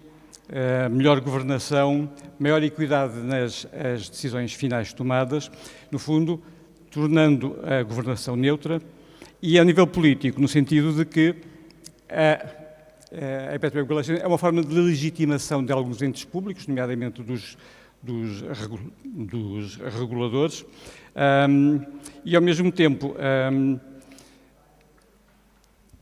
melhor governação, maior equidade nas decisões finais tomadas, no fundo, tornando a governação neutra, e a nível político, no sentido de que a Better Regulation é uma forma de legitimação de alguns entes públicos, nomeadamente dos reguladores, e ao mesmo tempo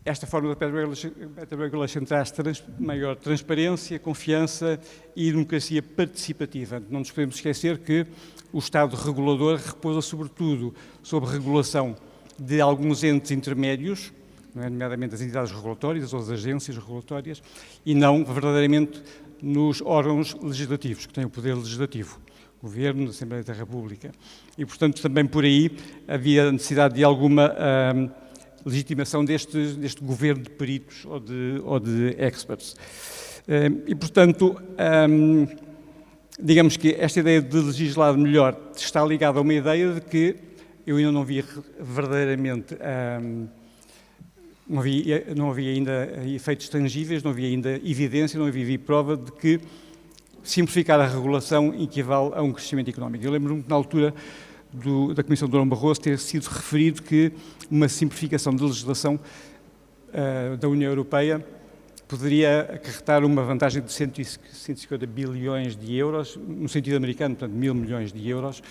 esta forma da Better Regulation traz maior transparência, confiança e democracia participativa. Não nos podemos esquecer que o Estado regulador repousa sobretudo sobre regulação de alguns entes intermédios, nomeadamente as entidades regulatórias ou as agências regulatórias, e não verdadeiramente nos órgãos legislativos, que têm o poder legislativo, Governo, da Assembleia da República. E, portanto, também por aí havia necessidade de alguma legitimação deste governo de peritos ou de experts. E, portanto, digamos que esta ideia de legislar melhor está ligada a uma ideia de que eu ainda não via verdadeiramente, não havia ainda efeitos tangíveis, não havia ainda evidência, não havia prova de que simplificar a regulação equivale a um crescimento económico. Eu lembro-me que na altura da Comissão de Durão Barroso ter sido referido que uma simplificação da legislação da União Europeia poderia acarretar uma vantagem de 150 bilhões de euros, no sentido americano, portanto, 1.000 milhões de euros,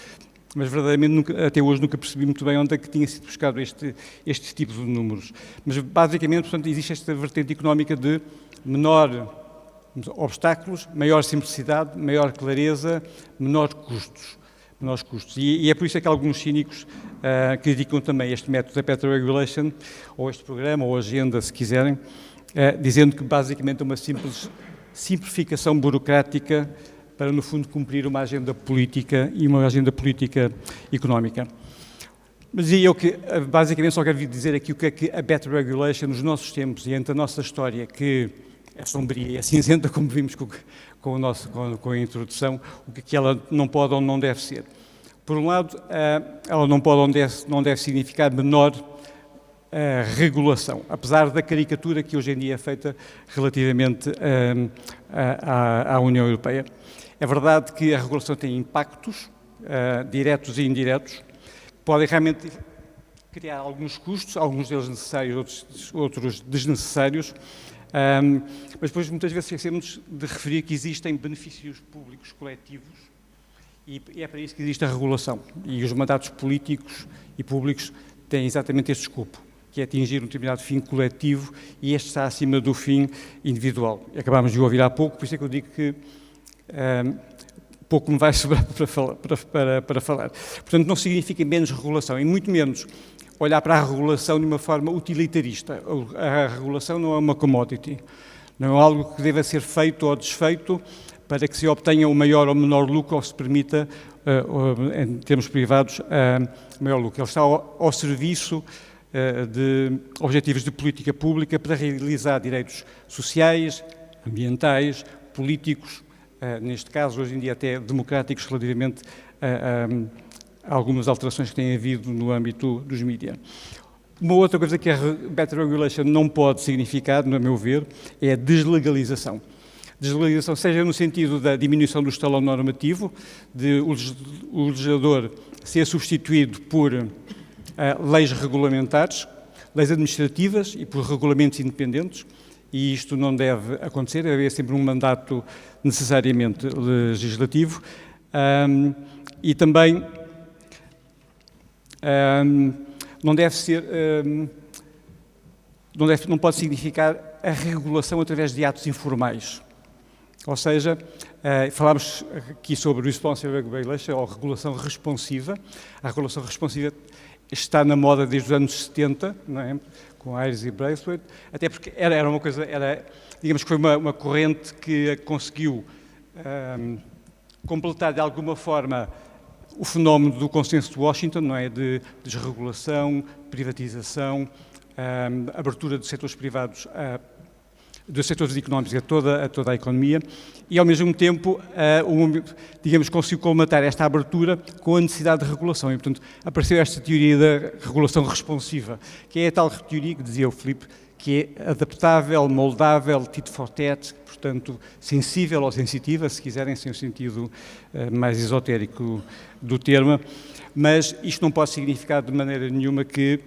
mas verdadeiramente até hoje nunca percebi muito bem onde é que tinha sido buscado este tipo de números. Mas basicamente, portanto, existe esta vertente económica de menor obstáculos, maior simplicidade, maior clareza, menores custos. E é por isso que alguns cínicos criticam também este método da Better Regulation, ou este programa, ou agenda, se quiserem, dizendo que basicamente é uma simples simplificação burocrática para, no fundo, cumprir uma agenda política e uma agenda política económica. Mas eu que, basicamente, só quero dizer aqui o que é que a Better Regulation, nos nossos tempos e entre a nossa história, que é sombria e é cinzenta, como vimos com a introdução, o que ela não pode ou não deve ser. Por um lado, ela não pode ou não deve significar menor regulação, apesar da caricatura que hoje em dia é feita relativamente à União Europeia. É verdade que a regulação tem impactos diretos e indiretos, que podem realmente criar alguns custos, alguns deles necessários, outros desnecessários, mas depois muitas vezes esquecemos de referir que existem benefícios públicos coletivos e é para isso que existe a regulação. E os mandatos políticos e públicos têm exatamente este escopo, que é atingir um determinado fim coletivo, e este está acima do fim individual. Acabámos de o ouvir há pouco, por isso é que eu digo que pouco me vai sobrar para falar. Portanto, não significa menos regulação, e muito menos olhar para a regulação de uma forma utilitarista. A regulação não é uma commodity, não é algo que deva ser feito ou desfeito para que se obtenha o maior ou menor lucro, ou se permita, em termos privados, maior lucro. Ele está ao serviço de objetivos de política pública para realizar direitos sociais, ambientais, políticos, neste caso, hoje em dia até democráticos, relativamente a algumas alterações que têm havido no âmbito dos mídias. Uma outra coisa que a Better Regulation não pode significar, no meu ver, é a deslegalização. Deslegalização seja no sentido da diminuição do estalão normativo, de o legislador ser substituído por leis regulamentares, leis administrativas e por regulamentos independentes, e isto não deve acontecer, deve haver sempre um mandato necessariamente legislativo, e também não deve ser, não pode significar a regulação através de atos informais. Ou seja, falámos aqui sobre Responsive Regulation, ou regulação responsiva. A regulação responsiva está na moda desde os anos 70, não é? Com Ayres e Braithwaite, até porque era uma coisa, digamos que foi uma corrente que conseguiu completar de alguma forma o fenómeno do consenso de Washington, não é? De desregulação, privatização, abertura de setores privados dos setores económicos a toda a economia, e ao mesmo tempo, digamos, conseguiu colmatar esta abertura com a necessidade de regulação, e portanto apareceu esta teoria da regulação responsiva, que é a tal teoria que dizia o Filipe, que é adaptável, moldável, tit for tat, portanto sensível ou sensitiva, se quiserem, sem o sentido mais esotérico do termo, mas isto não pode significar de maneira nenhuma que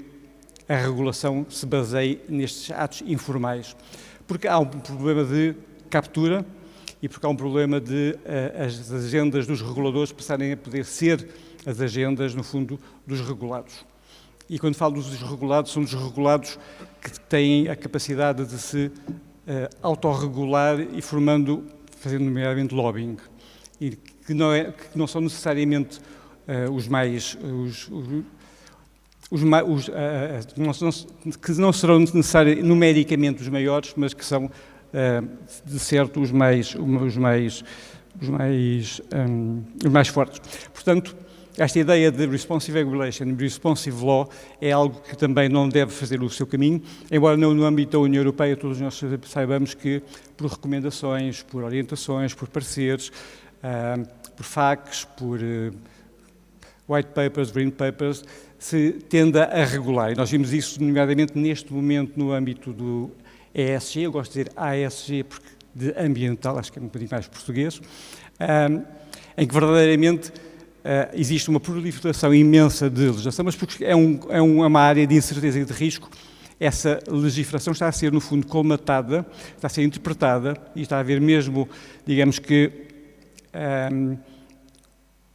a regulação se baseie nestes atos informais, porque há um problema de captura e porque há um problema de as agendas dos reguladores passarem a poder ser as agendas, no fundo, dos regulados. E quando falo dos desregulados, são desregulados que têm a capacidade de se autorregular e fazendo nomeadamente lobbying. E que não são necessariamente que não serão necessariamente numericamente os maiores, mas que são, de certo, os mais fortes. Portanto, esta ideia de responsive regulation e responsive law é algo que também não deve fazer o seu caminho, embora não no âmbito da União Europeia todos nós saibamos que por recomendações, por orientações, por pareceres, por FAQs, por white papers, green papers, se tende a regular. E nós vimos isso, nomeadamente, neste momento no âmbito do ESG, eu gosto de dizer ASG, porque de ambiental, acho que é um bocadinho mais português, em que verdadeiramente existe uma proliferação imensa de legislação, mas porque é uma área de incerteza e de risco, essa legislação está a ser, no fundo, colmatada, está a ser interpretada e está a haver mesmo, digamos que,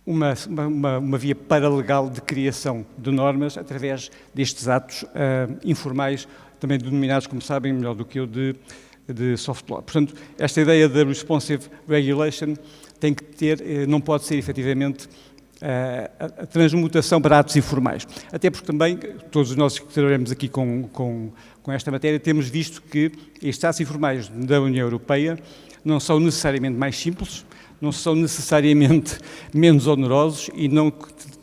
uma via paralegal de criação de normas através destes atos informais, também denominados, como sabem, melhor do que eu, de soft law. Portanto, esta ideia da responsive regulation tem que ter, não pode ser efetivamente a transmutação para atos informais. Até porque também, todos nós que trabalhamos aqui com esta matéria, temos visto que estes atos informais da União Europeia não são necessariamente mais simples, não são necessariamente menos onerosos e não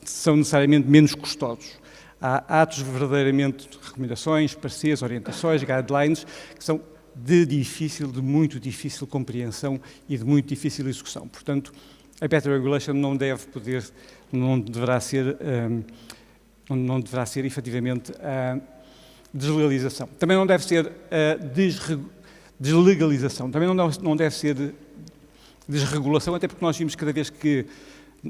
são necessariamente menos custosos. Há atos verdadeiramente de recomendações, pareceres, orientações, guidelines, que são de muito difícil compreensão e de muito difícil execução. Portanto, a better regulation não deverá ser efetivamente a deslegalização. Também não deve ser a deslegalização, também não deve ser desregulação, até porque nós vimos cada vez que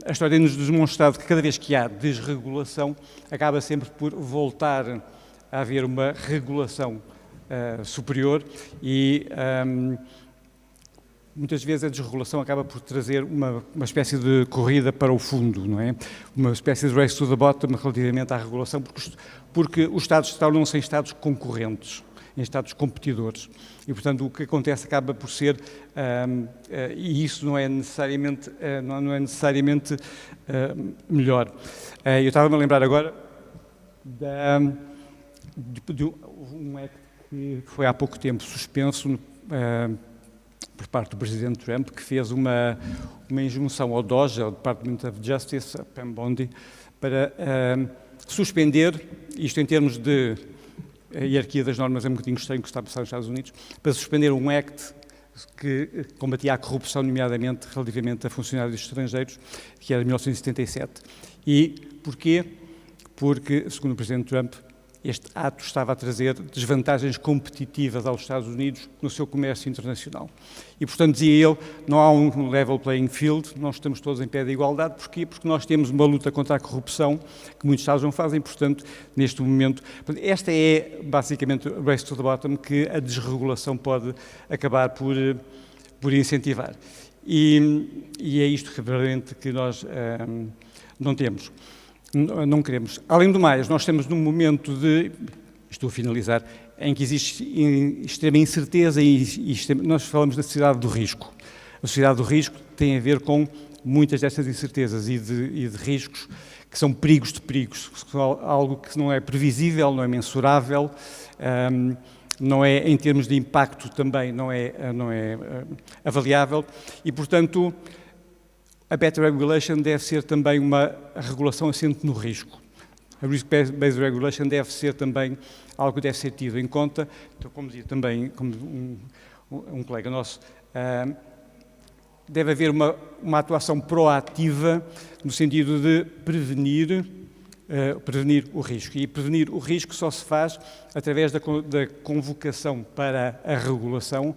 a história nos demonstrado que cada vez que há desregulação acaba sempre por voltar a haver uma regulação superior e muitas vezes a desregulação acaba por trazer uma espécie de corrida para o fundo, não é? Uma espécie de race to the bottom relativamente à regulação, porque os Estados tornam-se em Estados concorrentes, em Estados competidores. E, portanto, o que acontece acaba por ser, e isso não é necessariamente, melhor. Eu estava-me a lembrar agora de um act que foi há pouco tempo suspenso por parte do Presidente Trump, que fez uma injunção ao DOJ, ao Department of Justice, a Pam Bondi, para suspender, isto em termos de a hierarquia das normas é um bocadinho estranho que está a passar nos Estados Unidos, para suspender um act que combatia a corrupção, nomeadamente relativamente a funcionários estrangeiros, que era de 1977. E porquê? Porque, segundo o Presidente Trump, este ato estava a trazer desvantagens competitivas aos Estados Unidos no seu comércio internacional. E, portanto, dizia ele, não há um level playing field, nós estamos todos em pé de igualdade. Porquê? Porque nós temos uma luta contra a corrupção que muitos Estados não fazem, portanto, neste momento... Esta é, basicamente, o race to the bottom que a desregulação pode acabar por incentivar. E é isto realmente que nós não temos. Não queremos. Além do mais, nós estamos num momento estou a finalizar, em que existe extrema incerteza e nós falamos da sociedade do risco. A sociedade do risco tem a ver com muitas destas incertezas e de riscos que são perigos de perigos, algo que não é previsível, não é mensurável, não é, em termos de impacto também, não é avaliável e, portanto, a better regulation deve ser também uma regulação assente no risco. A risk-based regulation deve ser também algo que deve ser tido em conta, então, como dizia também como um colega nosso, deve haver uma atuação proativa no sentido de prevenir o risco. E prevenir o risco só se faz através da convocação para a regulação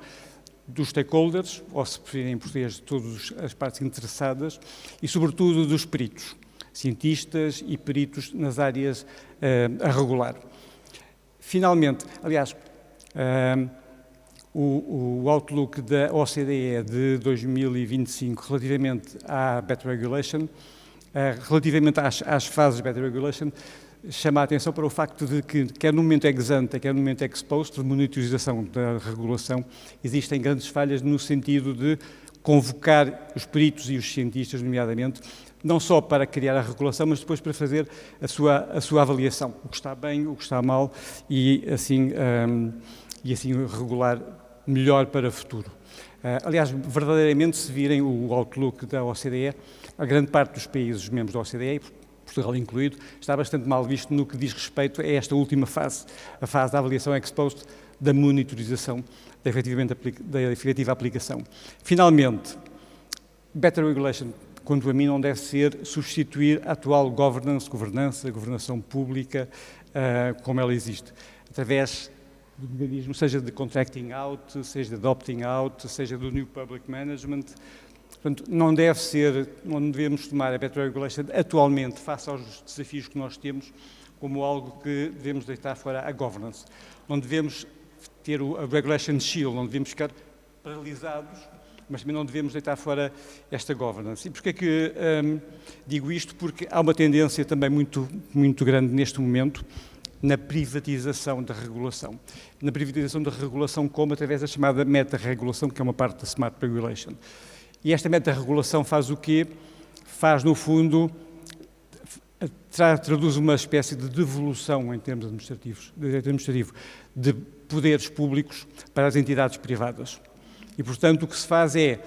dos stakeholders, ou se preferirem em português, de todas as partes interessadas, e sobretudo dos peritos, cientistas e peritos nas áreas a regular. Finalmente, aliás, o outlook da OCDE de 2025 relativamente à Better Regulation, relativamente às fases de Better Regulation, chama a atenção para o facto de que, quer no momento ex ante, quer no momento ex post, de monitorização da regulação, existem grandes falhas no sentido de convocar os peritos e os cientistas, nomeadamente, não só para criar a regulação, mas depois para fazer a sua avaliação, o que está bem, o que está mal, e assim regular melhor para o futuro. Aliás, verdadeiramente, se virem o outlook da OCDE, a grande parte dos países membros da OCDE, Portugal incluído, está bastante mal visto no que diz respeito a esta última fase, a fase da avaliação ex post, da monitorização da efetiva aplicação. Finalmente, better regulation, quanto a mim, não deve ser substituir a atual governança, governação pública, como ela existe, através do mecanismo, seja de contracting out, seja de opting out, seja do new public management. Portanto, não devemos tomar a better regulation atualmente, face aos desafios que nós temos, como algo que devemos deitar fora a governance. Não devemos ter a regulation shield, não devemos ficar paralisados, mas também não devemos deitar fora esta governance. E porquê é que digo isto? Porque há uma tendência também muito grande neste momento na privatização da regulação. Na privatização da regulação como através da chamada meta-regulação, que é uma parte da Smart Regulation. E esta meta-regulação faz o quê? Faz, no fundo, traduz uma espécie de devolução em termos administrativos, de poderes públicos para as entidades privadas. E, portanto, o que se faz é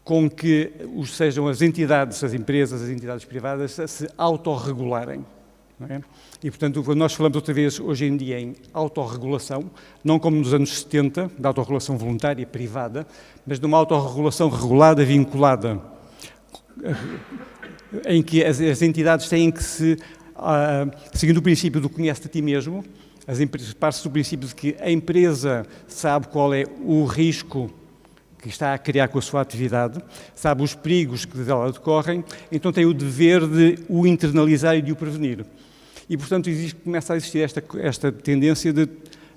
com que sejam as entidades, as empresas, as entidades privadas a se autorregularem. Não é? E, portanto, quando nós falamos outra vez hoje em dia em autorregulação, não como nos anos 70, da autorregulação voluntária, privada, mas de uma autorregulação regulada, vinculada, em que as entidades têm que seguindo o princípio do conhece-te a ti mesmo, parte-se do princípio de que a empresa sabe qual é o risco que está a criar com a sua atividade, sabe os perigos que dela decorrem, então tem o dever de o internalizar e de o prevenir. E, portanto, começa a existir esta tendência de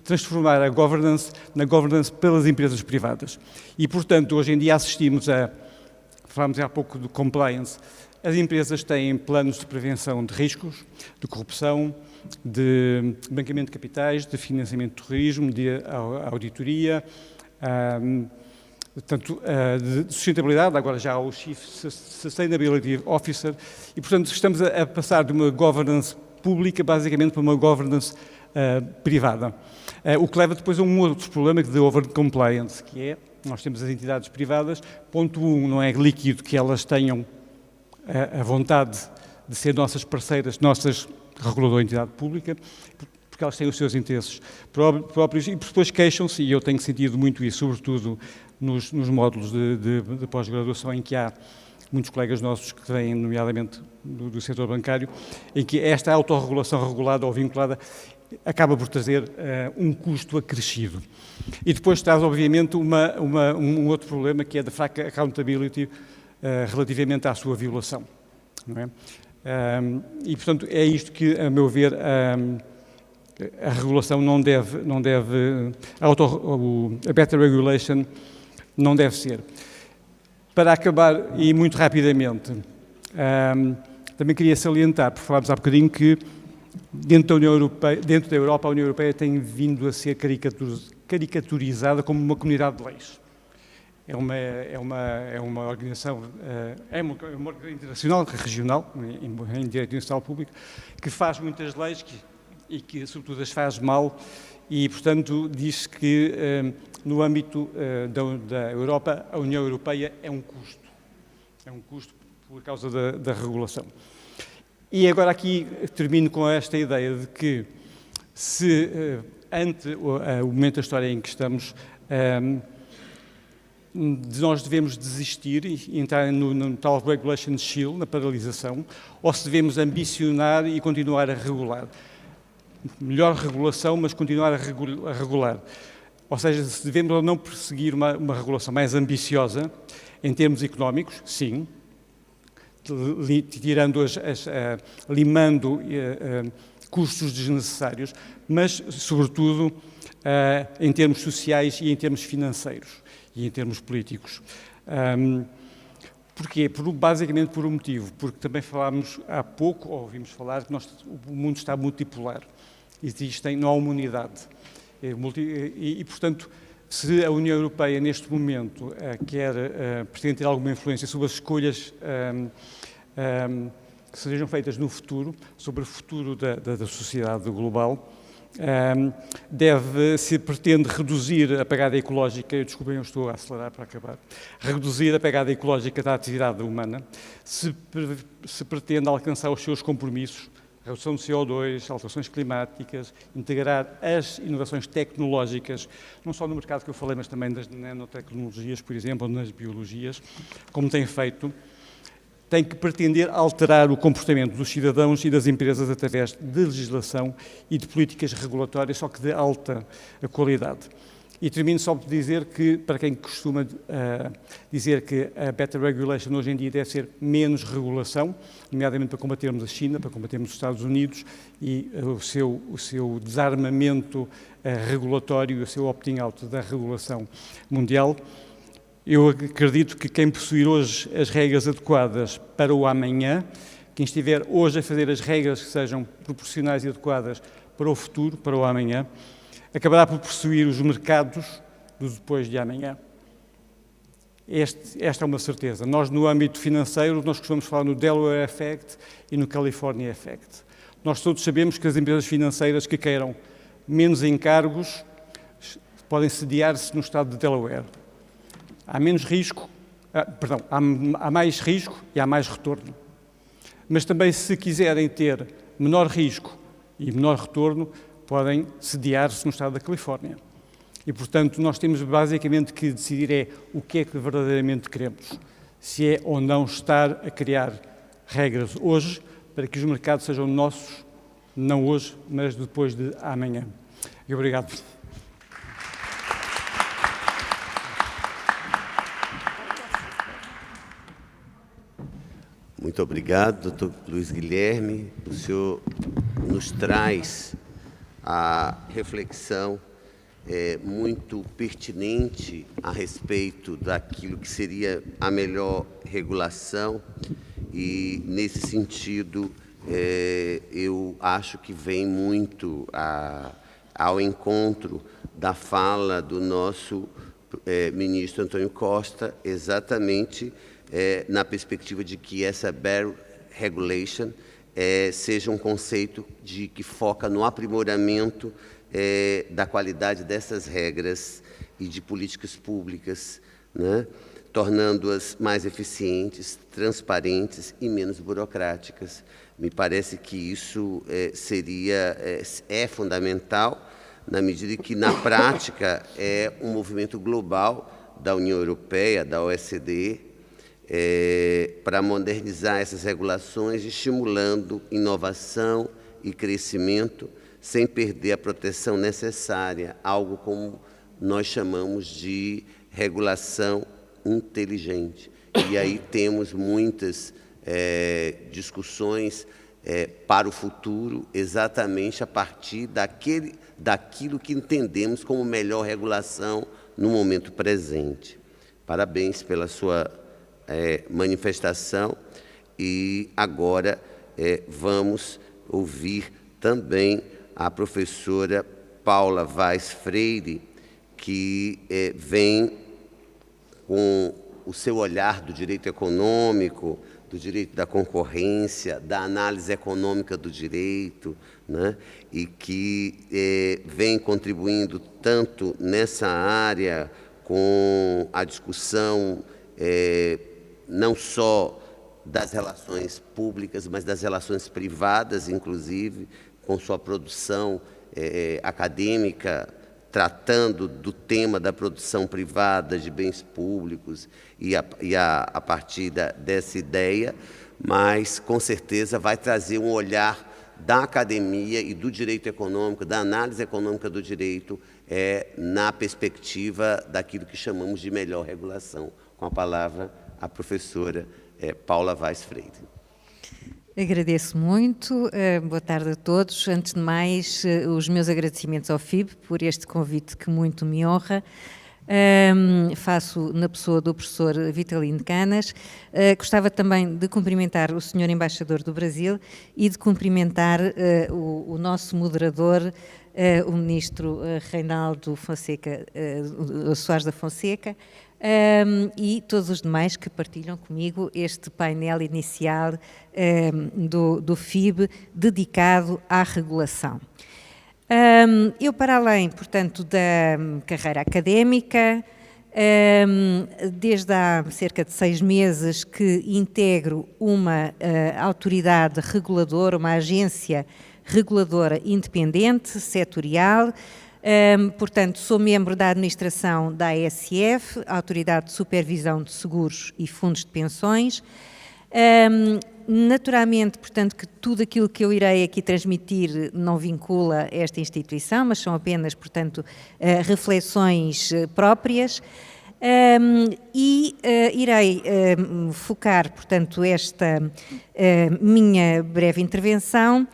transformar a governance na governance pelas empresas privadas. E, portanto, hoje em dia assistimos falámos há pouco de compliance, as empresas têm planos de prevenção de riscos, de corrupção, de banqueamento de capitais, de financiamento de terrorismo, de auditoria, portanto, de sustentabilidade, agora já há o Chief Sustainability Officer, e, portanto, estamos a passar de uma governance pública, basicamente, para uma governance privada. O que leva depois a um outro problema de over-compliance, que é, nós temos as entidades privadas, ponto 1, não é líquido que elas tenham a vontade de ser nossas parceiras, nossas regulador de entidade pública, porque elas têm os seus interesses próprios e depois queixam-se, e eu tenho sentido muito isso, sobretudo nos módulos de pós-graduação, em que há muitos colegas nossos que vêm, nomeadamente do setor bancário, em que esta autorregulação regulada ou vinculada acaba por trazer um custo acrescido. E depois traz, obviamente, um outro problema, que é da fraca accountability relativamente à sua violação. Não é? E, portanto, é isto que, a meu ver, a regulação não deve a better regulation não deve ser. Para acabar, e muito rapidamente, também queria salientar, porque falámos há bocadinho que dentro da Europa, a União Europeia tem vindo a ser caricaturizada como uma comunidade de leis. É uma organização, uma internacional, regional, em direito internacional público, que faz muitas leis e que, sobretudo, as faz mal e, portanto, diz que no âmbito da Europa, a União Europeia é um custo por causa da regulação. E agora aqui termino com esta ideia de que se, ante o momento da história em que estamos, nós devemos desistir e entrar no tal regulation shield, na paralisação, ou se devemos ambicionar e continuar a regular. Melhor regulação, mas continuar a regular. Ou seja, se devemos ou não perseguir uma regulação mais ambiciosa, em termos económicos, sim, limando custos desnecessários, mas, sobretudo, em termos sociais e em termos financeiros e em termos políticos. Porquê? Basicamente por um motivo, porque também falámos há pouco, ou ouvimos falar, que o mundo está multipolar. Não há uma unidade. Portanto, se a União Europeia, neste momento, pretende ter alguma influência sobre as escolhas que sejam feitas no futuro, sobre o futuro da sociedade global, se pretende reduzir a pegada ecológica, desculpem, eu estou a acelerar para acabar, reduzir a pegada ecológica da atividade humana, se pretende alcançar os seus compromissos, redução de CO2, alterações climáticas, integrar as inovações tecnológicas, não só no mercado que eu falei, mas também das nanotecnologias, por exemplo, ou nas biologias, como tem feito, tem que pretender alterar o comportamento dos cidadãos e das empresas através de legislação e de políticas regulatórias, só que de alta qualidade. E termino só por dizer que, para quem costuma dizer que a better regulation hoje em dia deve ser menos regulação, nomeadamente para combatermos a China, para combatermos os Estados Unidos e o seu desarmamento regulatório e o seu opting out da regulação mundial, eu acredito que quem possuir hoje as regras adequadas para o amanhã, quem estiver hoje a fazer as regras que sejam proporcionais e adequadas para o futuro, para o amanhã, acabará por possuir os mercados do depois de amanhã. Esta é uma certeza. Nós, no âmbito financeiro, nós costumamos falar no Delaware Effect e no California Effect. Nós todos sabemos que as empresas financeiras que queiram menos encargos podem sediar-se no estado de Delaware. Há menos risco, há mais risco e há mais retorno. Mas também, se quiserem ter menor risco e menor retorno, podem sediar-se no estado da Califórnia. E, portanto, nós temos basicamente que decidir o que é que verdadeiramente queremos. Se é ou não estar a criar regras hoje para que os mercados sejam nossos, não hoje, mas depois de amanhã. E obrigado. Muito obrigado, Dr. Luiz Guilherme. O senhor nos traz a reflexão muito pertinente a respeito daquilo que seria a melhor regulação e, nesse sentido, eu acho que vem muito ao encontro da fala do nosso ministro Antônio Costa, exatamente na perspectiva de que essa Better Regulation seja um conceito que foca no aprimoramento da qualidade dessas regras e de políticas públicas, né, tornando-as mais eficientes, transparentes e menos burocráticas. Me parece que isso é fundamental, na medida que, na prática, é um movimento global da União Europeia, da OECD, para modernizar essas regulações, estimulando inovação e crescimento, sem perder a proteção necessária, algo como nós chamamos de regulação inteligente. E aí temos muitas discussões para o futuro, exatamente a partir daquilo que entendemos como melhor regulação no momento presente. Parabéns pela sua manifestação e agora vamos ouvir também a professora Paula Vaz Freire, que vem com o seu olhar do direito econômico, do direito da concorrência, da análise econômica do direito, né? E que vem contribuindo tanto nessa área com a discussão não só das relações públicas, mas das relações privadas, inclusive, com sua produção acadêmica, tratando do tema da produção privada de bens públicos e a partir dessa ideia, mas, com certeza, vai trazer um olhar da academia e do direito econômico, da análise econômica do direito, na perspectiva daquilo que chamamos de melhor regulação. Com a palavra, a professora Paula Vaz Freire. Agradeço muito, boa tarde a todos. Antes de mais, os meus agradecimentos ao FIB por este convite que muito me honra. Faço na pessoa do professor Vitalino Canas. Gostava também de cumprimentar o senhor embaixador do Brasil e de cumprimentar o nosso moderador, o ministro Reinaldo Fonseca, Soares da Fonseca, e todos os demais que partilham comigo este painel inicial do FIB dedicado à regulação. Eu, para além, portanto, da carreira académica, desde há cerca de 6 meses que integro uma autoridade reguladora, uma agência reguladora independente, setorial. Portanto, sou membro da administração da ASF, Autoridade de Supervisão de Seguros e Fundos de Pensões. Naturalmente, portanto, que tudo aquilo que eu irei aqui transmitir não vincula esta instituição, mas são apenas, portanto, reflexões próprias. Irei focar, portanto, esta minha breve intervenção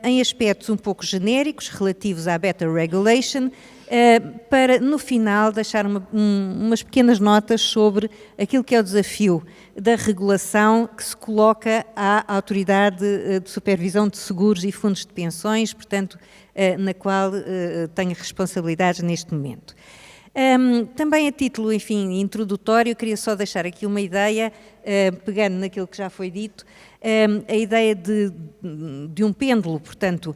em aspectos um pouco genéricos relativos à Better Regulation, para no final deixar umas pequenas notas sobre aquilo que é o desafio da regulação que se coloca à Autoridade de Supervisão de Seguros e Fundos de Pensões, portanto, na qual tenho responsabilidades neste momento. Também a título, enfim, introdutório, queria só deixar aqui uma ideia, pegando naquilo que já foi dito, a ideia de um pêndulo, portanto,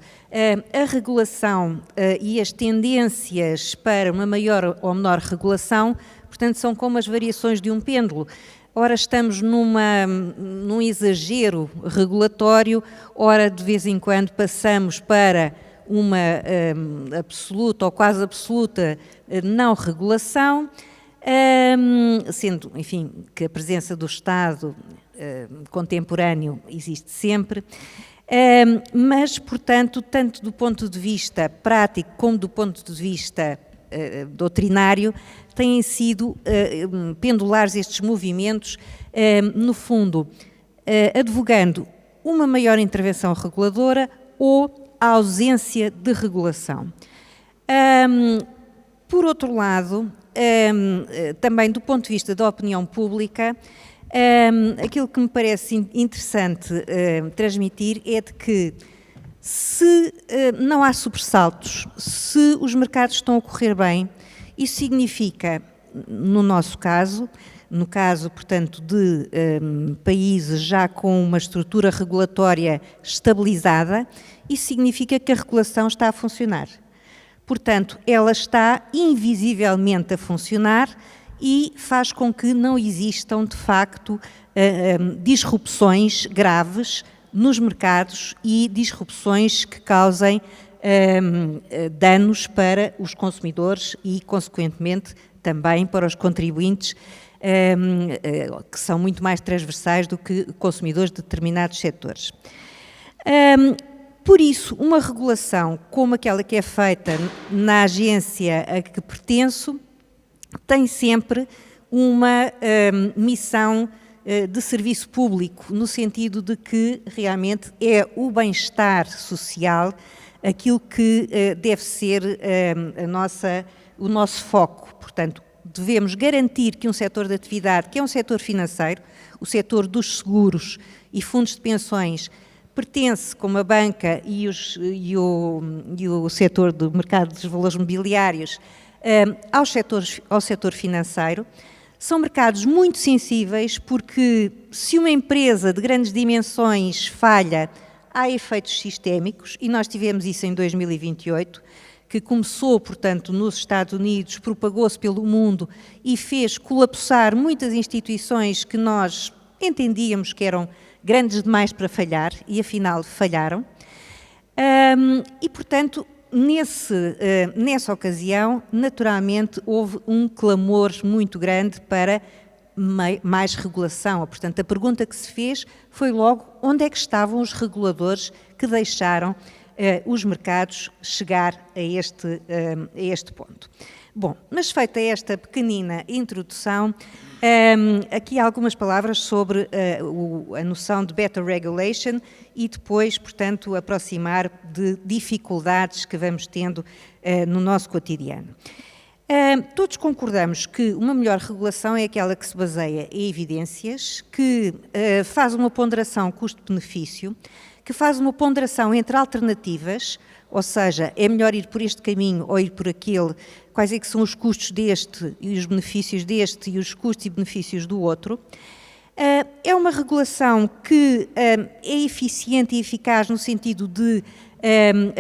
a regulação e as tendências para uma maior ou menor regulação, portanto, são como as variações de um pêndulo. Ora estamos num exagero regulatório, ora de vez em quando passamos para uma absoluta ou quase absoluta não regulação, sendo, enfim, que a presença do Estado contemporâneo existe sempre, mas, portanto, tanto do ponto de vista prático como do ponto de vista doutrinário, têm sido pendulares estes movimentos, no fundo, advogando uma maior intervenção reguladora ou a ausência de regulação. Por outro lado, também do ponto de vista da opinião pública, aquilo que me parece interessante transmitir é de que se não há sobressaltos, se os mercados estão a correr bem, isso significa, no nosso caso, no caso, portanto, de países já com uma estrutura regulatória estabilizada, isso significa que a regulação está a funcionar. Portanto, ela está invisivelmente a funcionar e faz com que não existam, de facto, disrupções graves nos mercados e disrupções que causem danos para os consumidores e, consequentemente, também para os contribuintes, que são muito mais transversais do que consumidores de determinados setores. Por isso, uma regulação como aquela que é feita na agência a que pertenço tem sempre uma missão de serviço público, no sentido de que realmente é o bem-estar social aquilo que deve ser o nosso foco. Portanto, devemos garantir que um setor de atividade, que é um setor financeiro, o setor dos seguros e fundos de pensões, pertence, como a banca e o setor do mercado dos valores mobiliários, ao setor financeiro. São mercados muito sensíveis porque se uma empresa de grandes dimensões falha, há efeitos sistémicos, e nós tivemos isso em 2028, que começou, portanto, nos Estados Unidos, propagou-se pelo mundo e fez colapsar muitas instituições que nós entendíamos que eram grandes demais para falhar, e afinal falharam. E, portanto, nessa ocasião, naturalmente, houve um clamor muito grande para mais regulação. Portanto, a pergunta que se fez foi logo onde é que estavam os reguladores que deixaram os mercados chegar a este ponto. Bom, mas feita esta pequenina introdução, aqui há algumas palavras sobre a noção de better regulation e depois, portanto, aproximar de dificuldades que vamos tendo no nosso cotidiano. Todos concordamos que uma melhor regulação é aquela que se baseia em evidências, que faz uma ponderação custo-benefício, que faz uma ponderação entre alternativas, ou seja, é melhor ir por este caminho ou ir por aquele, quais é que são os custos deste e os benefícios deste e os custos e benefícios do outro. É uma regulação que é eficiente e eficaz no sentido de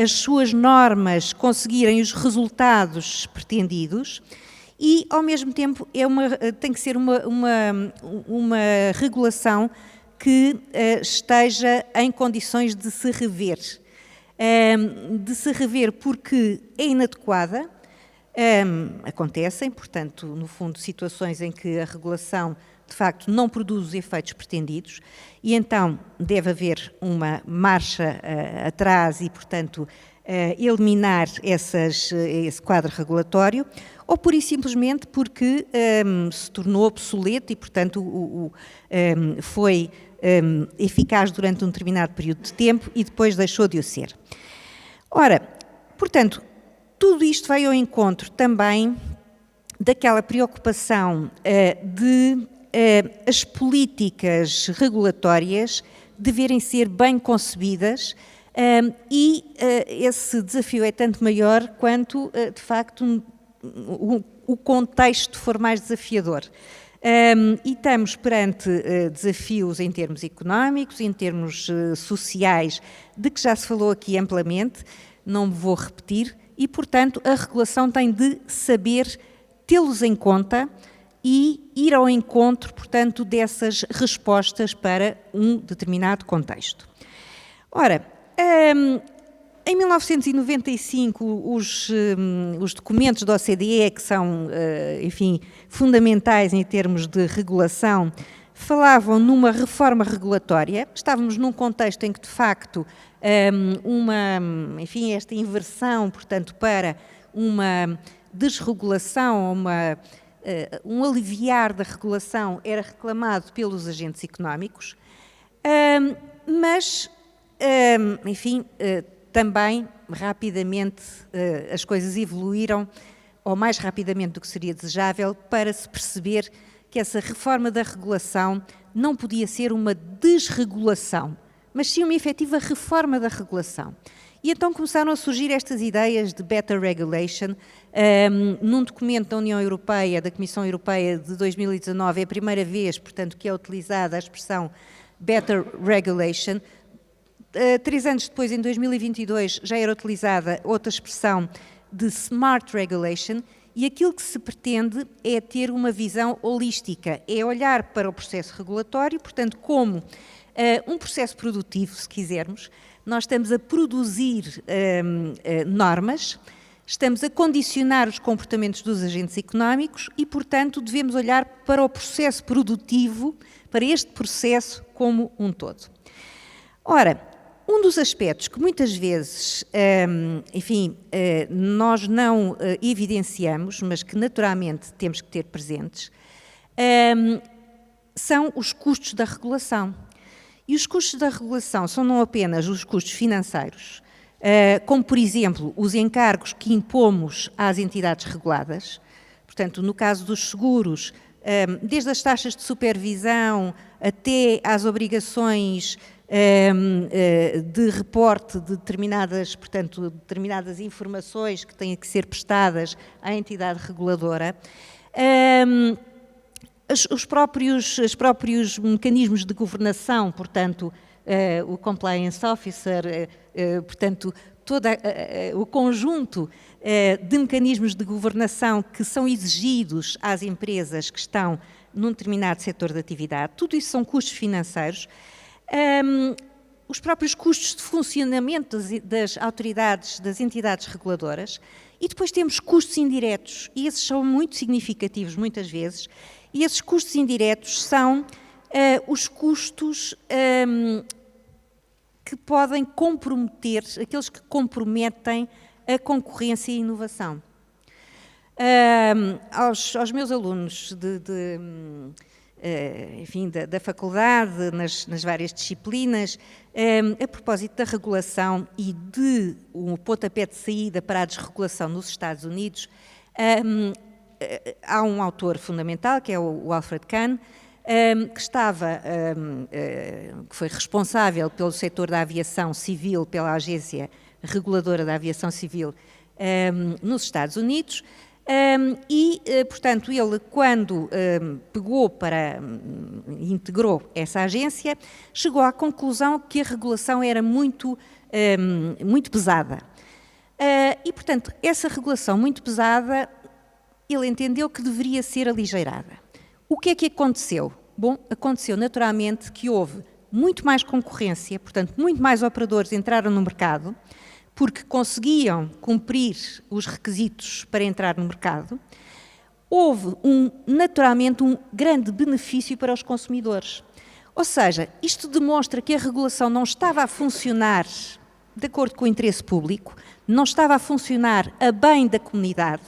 as suas normas conseguirem os resultados pretendidos e, ao mesmo tempo, tem que ser uma regulação que esteja em condições de se rever. Porque é inadequada, acontecem, portanto, no fundo, situações em que a regulação de facto não produz os efeitos pretendidos e então deve haver uma marcha atrás e, portanto, eliminar esse quadro regulatório, ou pura e simplesmente porque se tornou obsoleto e, portanto, foi eficaz durante um determinado período de tempo e depois deixou de o ser. Ora, portanto, tudo isto vai ao encontro também daquela preocupação de as políticas regulatórias deverem ser bem concebidas e esse desafio é tanto maior quanto, de facto, o contexto for mais desafiador. E estamos perante desafios em termos económicos, em termos sociais, de que já se falou aqui amplamente, não me vou repetir, e, portanto, a regulação tem de saber tê-los em conta e ir ao encontro, portanto, dessas respostas para um determinado contexto. Ora, em 1995, os documentos da OCDE, que são, enfim, fundamentais em termos de regulação, falavam numa reforma regulatória. Estávamos num contexto em que, de facto, enfim, esta inversão, portanto, para uma desregulação, um aliviar da regulação era reclamado pelos agentes económicos, mas, enfim, também rapidamente as coisas evoluíram, ou mais rapidamente do que seria desejável, para se perceber que essa reforma da regulação não podia ser uma desregulação, mas sim uma efetiva reforma da regulação. E então começaram a surgir estas ideias de better regulation. Num documento da União Europeia, da Comissão Europeia de 2019, é a primeira vez, portanto, que é utilizada a expressão better regulation. 3 anos depois, em 2022, já era utilizada outra expressão de smart regulation, e aquilo que se pretende é ter uma visão holística, é olhar para o processo regulatório, portanto, como um processo produtivo, se quisermos. Nós estamos a produzir normas, estamos a condicionar os comportamentos dos agentes económicos e, portanto, devemos olhar para o processo produtivo, para este processo como um todo. Ora, um dos aspectos que muitas vezes, enfim, nós não evidenciamos, mas que naturalmente temos que ter presentes, são os custos da regulação. E os custos da regulação são não apenas os custos financeiros, como, por exemplo, os encargos que impomos às entidades reguladas. Portanto, no caso dos seguros, desde as taxas de supervisão até às obrigações de reporte de determinadas, portanto, determinadas informações que têm que ser prestadas à entidade reguladora. Os próprios mecanismos de governação, portanto, o Compliance Officer, portanto, todo o conjunto de mecanismos de governação que são exigidos às empresas que estão num determinado setor de atividade, tudo isso são custos financeiros. Os próprios custos de funcionamento das autoridades, das entidades reguladoras, e depois temos custos indiretos, e esses são muito significativos muitas vezes. E esses custos indiretos são os custos que podem comprometer, aqueles que comprometem a concorrência e a inovação. Aos meus alunos enfim, da faculdade, nas várias disciplinas, a propósito da regulação e de um pontapé de saída para a desregulação nos Estados Unidos, Há um autor fundamental, que é o Alfred Kahn, que foi responsável pelo setor da aviação civil, pela Agência Reguladora da Aviação Civil nos Estados Unidos, portanto, ele, quando integrou essa agência, chegou à conclusão que a regulação era muito pesada. Portanto, essa regulação muito pesada, ele entendeu que deveria ser aligeirada. O que é que aconteceu? Bom, aconteceu naturalmente que houve muito mais concorrência, portanto, muito mais operadores entraram no mercado, porque conseguiam cumprir os requisitos para entrar no mercado. Houve, naturalmente, um grande benefício para os consumidores. Ou seja, isto demonstra que a regulação não estava a funcionar de acordo com o interesse público, não estava a funcionar a bem da comunidade,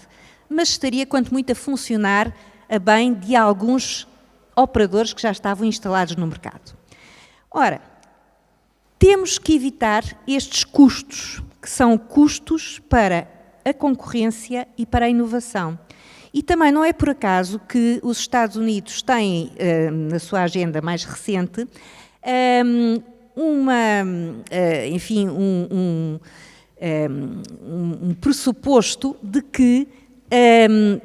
mas estaria, quanto muito, a funcionar a bem de alguns operadores que já estavam instalados no mercado. Ora, temos que evitar estes custos, que são custos para a concorrência e para a inovação. E também não é por acaso que os Estados Unidos têm, na sua agenda mais recente, um pressuposto de que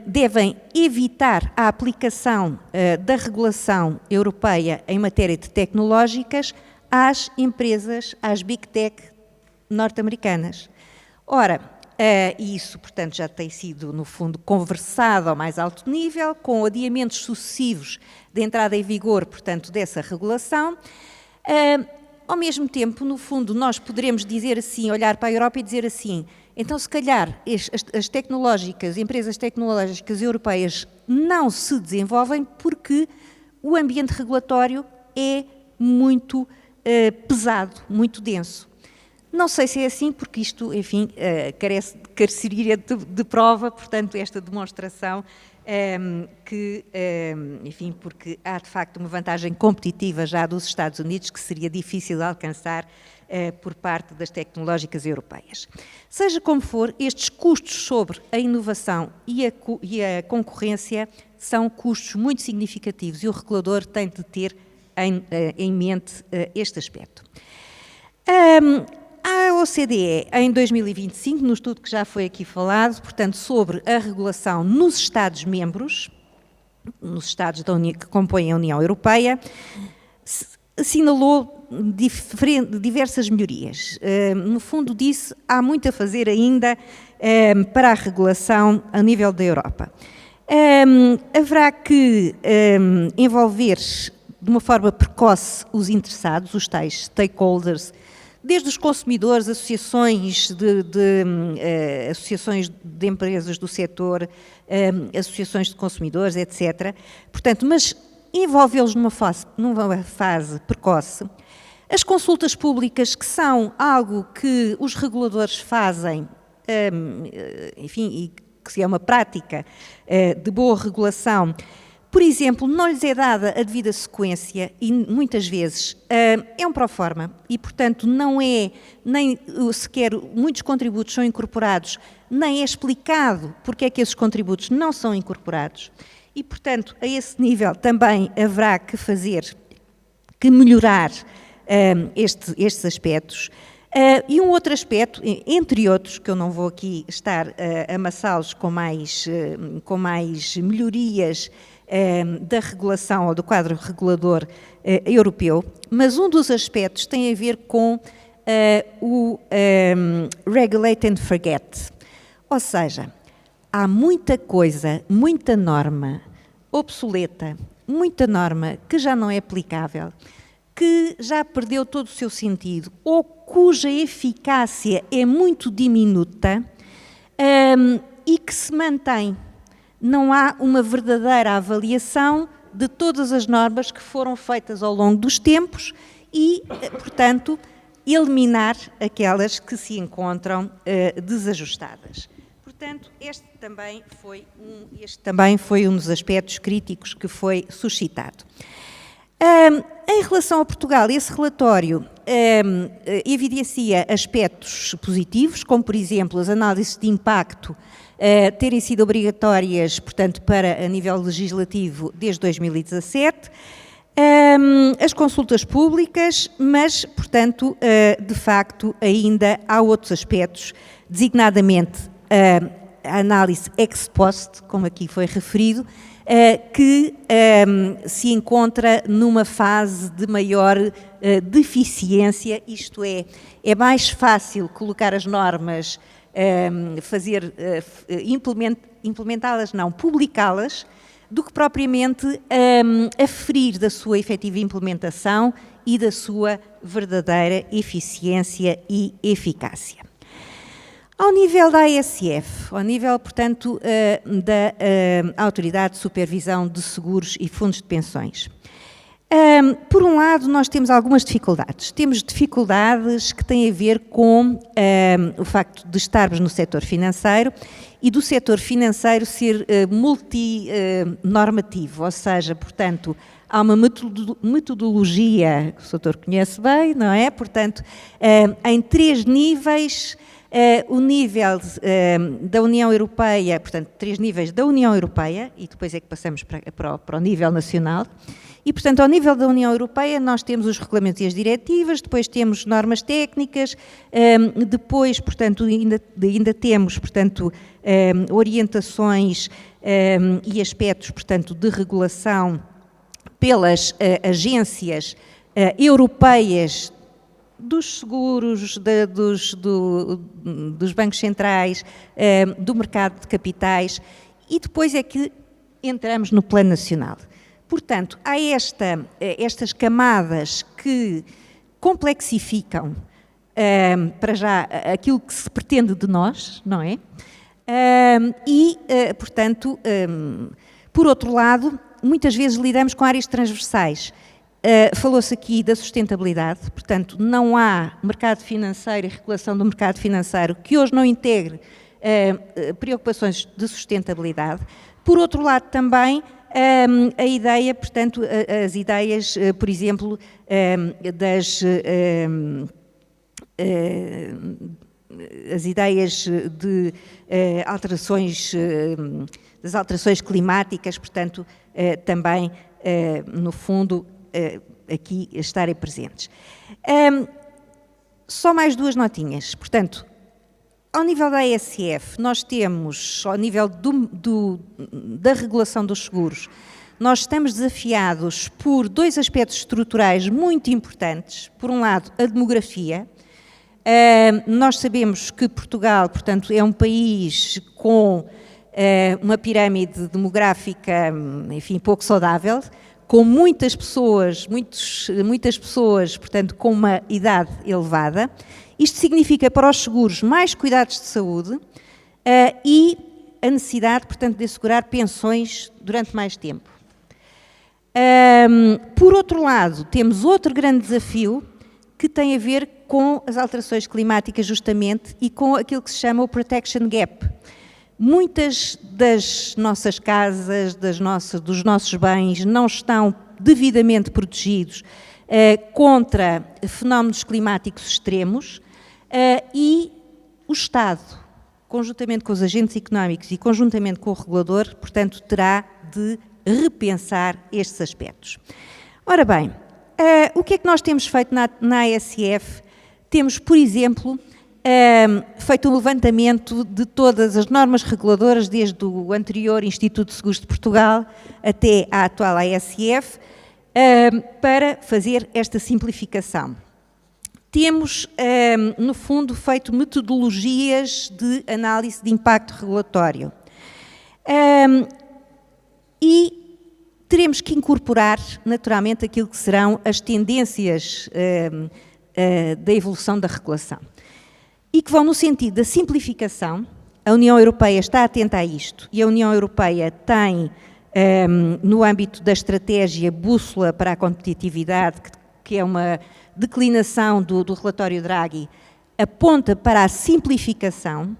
devem evitar a aplicação da regulação europeia em matéria de tecnológicas às empresas, às Big Tech norte-americanas. Ora, isso, portanto, já tem sido, no fundo, conversado ao mais alto nível, com adiamentos sucessivos de entrada em vigor, portanto, dessa regulação. Ao mesmo tempo, no fundo, nós poderemos dizer assim, olhar para a Europa e dizer assim, então, se calhar, as empresas tecnológicas europeias não se desenvolvem porque o ambiente regulatório é muito pesado, muito denso. Não sei se é assim, porque isto, enfim, careceria de prova, portanto, esta demonstração enfim, porque há, de facto, uma vantagem competitiva já dos Estados Unidos que seria difícil de alcançar por parte das tecnológicas europeias. Seja como for, estes custos sobre a inovação e a concorrência são custos muito significativos e o regulador tem de ter em mente este aspecto. A OCDE, em 2025, no estudo que já foi aqui falado, portanto, sobre a regulação nos Estados-membros, nos Estados que compõem a União Europeia, assinalou diversas melhorias. No fundo disse, há muito a fazer ainda para a regulação a nível da Europa. Haverá que envolver de uma forma precoce os interessados, os tais stakeholders, desde os consumidores, associações de empresas do setor, associações de consumidores, etc. Portanto, mas envolvê-los numa fase precoce. As consultas públicas, que são algo que os reguladores fazem, enfim, e que é uma prática de boa regulação, por exemplo, não lhes é dada a devida sequência e muitas vezes é um proforma e, portanto, não é nem sequer muitos contributos são incorporados, nem é explicado porque é que esses contributos não são incorporados e, portanto, a esse nível também haverá que melhorar estes aspectos. E um outro aspecto, entre outros, que eu não vou aqui estar a amassá-los com mais melhorias da regulação ou do quadro regulador europeu, mas um dos aspectos tem a ver com o regulate and forget. Ou seja, há muita coisa, muita norma obsoleta, muita norma que já não é aplicável, que já perdeu todo o seu sentido ou cuja eficácia é muito diminuta e que se mantém. Não há uma verdadeira avaliação de todas as normas que foram feitas ao longo dos tempos e, portanto, eliminar aquelas que se encontram desajustadas. Portanto, este também foi um dos aspectos críticos que foi suscitado. Em relação a Portugal, esse relatório evidencia aspectos positivos, como, por exemplo, as análises de impacto terem sido obrigatórias, portanto, para a nível legislativo desde 2017, as consultas públicas, mas, portanto, de facto, ainda há outros aspectos, designadamente a análise ex post, como aqui foi referido, que se encontra numa fase de maior deficiência, isto é mais fácil colocar as normas, implementá-las, não, publicá-las, do que propriamente aferir da sua efetiva implementação e da sua verdadeira eficiência e eficácia. Ao nível da ASF, ao nível, portanto, da Autoridade de Supervisão de Seguros e Fundos de Pensões, por um lado, nós temos algumas dificuldades. Temos dificuldades que têm a ver com o facto de estarmos no setor financeiro e do setor financeiro ser multinormativo, ou seja, portanto, há uma metodologia que o doutor conhece bem, não é? Portanto, em 3 níveis, o nível da União Europeia, portanto, 3 níveis da União Europeia, e depois é que passamos para o nível nacional. E, portanto, ao nível da União Europeia, nós temos os regulamentos e as diretivas, depois temos normas técnicas, depois, portanto, ainda temos, portanto, orientações e aspectos, portanto, de regulação pelas agências europeias dos seguros, dos bancos centrais, do mercado de capitais, e depois é que entramos no plano nacional. Portanto, há estas camadas que complexificam, para já, aquilo que se pretende de nós, não é? Portanto, por outro lado, muitas vezes lidamos com áreas transversais. Falou-se aqui da sustentabilidade, portanto, não há mercado financeiro e regulação do mercado financeiro que hoje não integre preocupações de sustentabilidade. Por outro lado, também, a ideia, portanto, as ideias, por exemplo, as ideias de alterações, das alterações climáticas, portanto, também, no fundo, aqui estarem presentes. Só mais 2 notinhas. Portanto, ao nível da ASF, nós temos, ao nível da regulação dos seguros, nós estamos desafiados por 2 aspectos estruturais muito importantes. Por um lado, a demografia. Nós sabemos que Portugal, portanto, é um país com uma pirâmide demográfica, enfim, pouco saudável, com muitas pessoas, portanto, com uma idade elevada. Isto significa para os seguros mais cuidados de saúde e a necessidade, portanto, de assegurar pensões durante mais tempo. Por outro lado, temos outro grande desafio que tem a ver com as alterações climáticas, justamente, e com aquilo que se chama o Protection Gap. Muitas das nossas casas, dos nossos bens, não estão devidamente protegidos contra fenómenos climáticos extremos e o Estado, conjuntamente com os agentes económicos e conjuntamente com o regulador, portanto, terá de repensar estes aspectos. Ora bem, o que é que nós temos feito na ASF? Temos, por exemplo, feito um levantamento de todas as normas reguladoras, desde o anterior Instituto de Seguros de Portugal até à atual ASF, para fazer esta simplificação. Temos, no fundo, feito metodologias de análise de impacto regulatório. E teremos que incorporar, naturalmente, aquilo que serão as tendências da evolução da regulação. E que vão no sentido da simplificação. A União Europeia está atenta a isto e a União Europeia tem, no âmbito da estratégia Bússola para a Competitividade, que é uma declinação do relatório Draghi, aponta para a simplificação.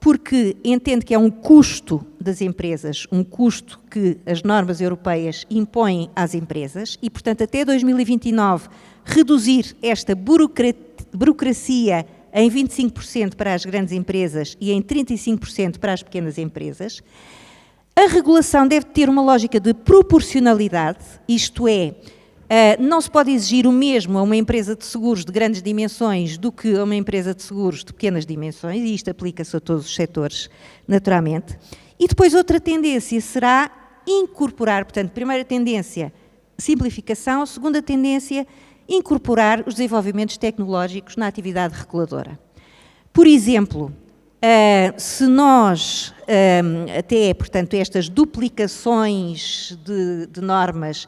porque entende que é um custo das empresas, um custo que as normas europeias impõem às empresas e, portanto, até 2029, reduzir esta burocracia em 25% para as grandes empresas e em 35% para as pequenas empresas. A regulação deve ter uma lógica de proporcionalidade, isto é, não se pode exigir o mesmo a uma empresa de seguros de grandes dimensões do que a uma empresa de seguros de pequenas dimensões, e isto aplica-se a todos os setores, naturalmente. E depois outra tendência será incorporar, portanto, primeira tendência, simplificação, segunda tendência, incorporar os desenvolvimentos tecnológicos na atividade reguladora. Por exemplo, se nós, até, portanto, estas duplicações de normas,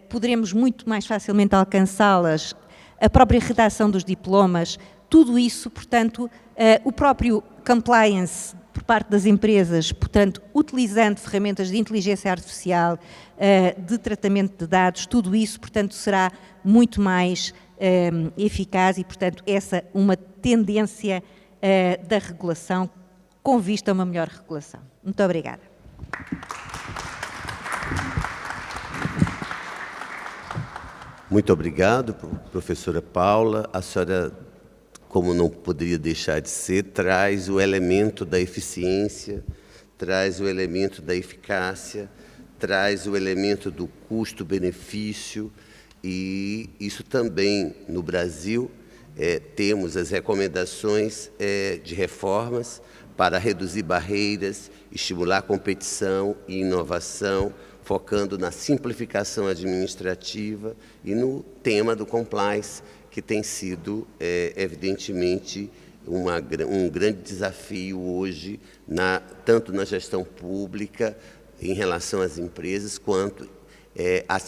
poderemos muito mais facilmente alcançá-las, a própria redação dos diplomas, tudo isso, portanto, o próprio compliance por parte das empresas, portanto, utilizando ferramentas de inteligência artificial, de tratamento de dados, tudo isso, portanto, será muito mais eficaz e, portanto, essa uma tendência da regulação com vista a uma melhor regulação. Muito obrigada. Muito obrigado, professora Paula. A senhora, como não poderia deixar de ser, traz o elemento da eficiência, traz o elemento da eficácia, traz o elemento do custo-benefício, e isso também, no Brasil, temos as recomendações de reformas para reduzir barreiras, estimular a competição e inovação, focando na simplificação administrativa e no tema do compliance, que tem sido, evidentemente, um grande desafio hoje, tanto na gestão pública, em relação às empresas, quanto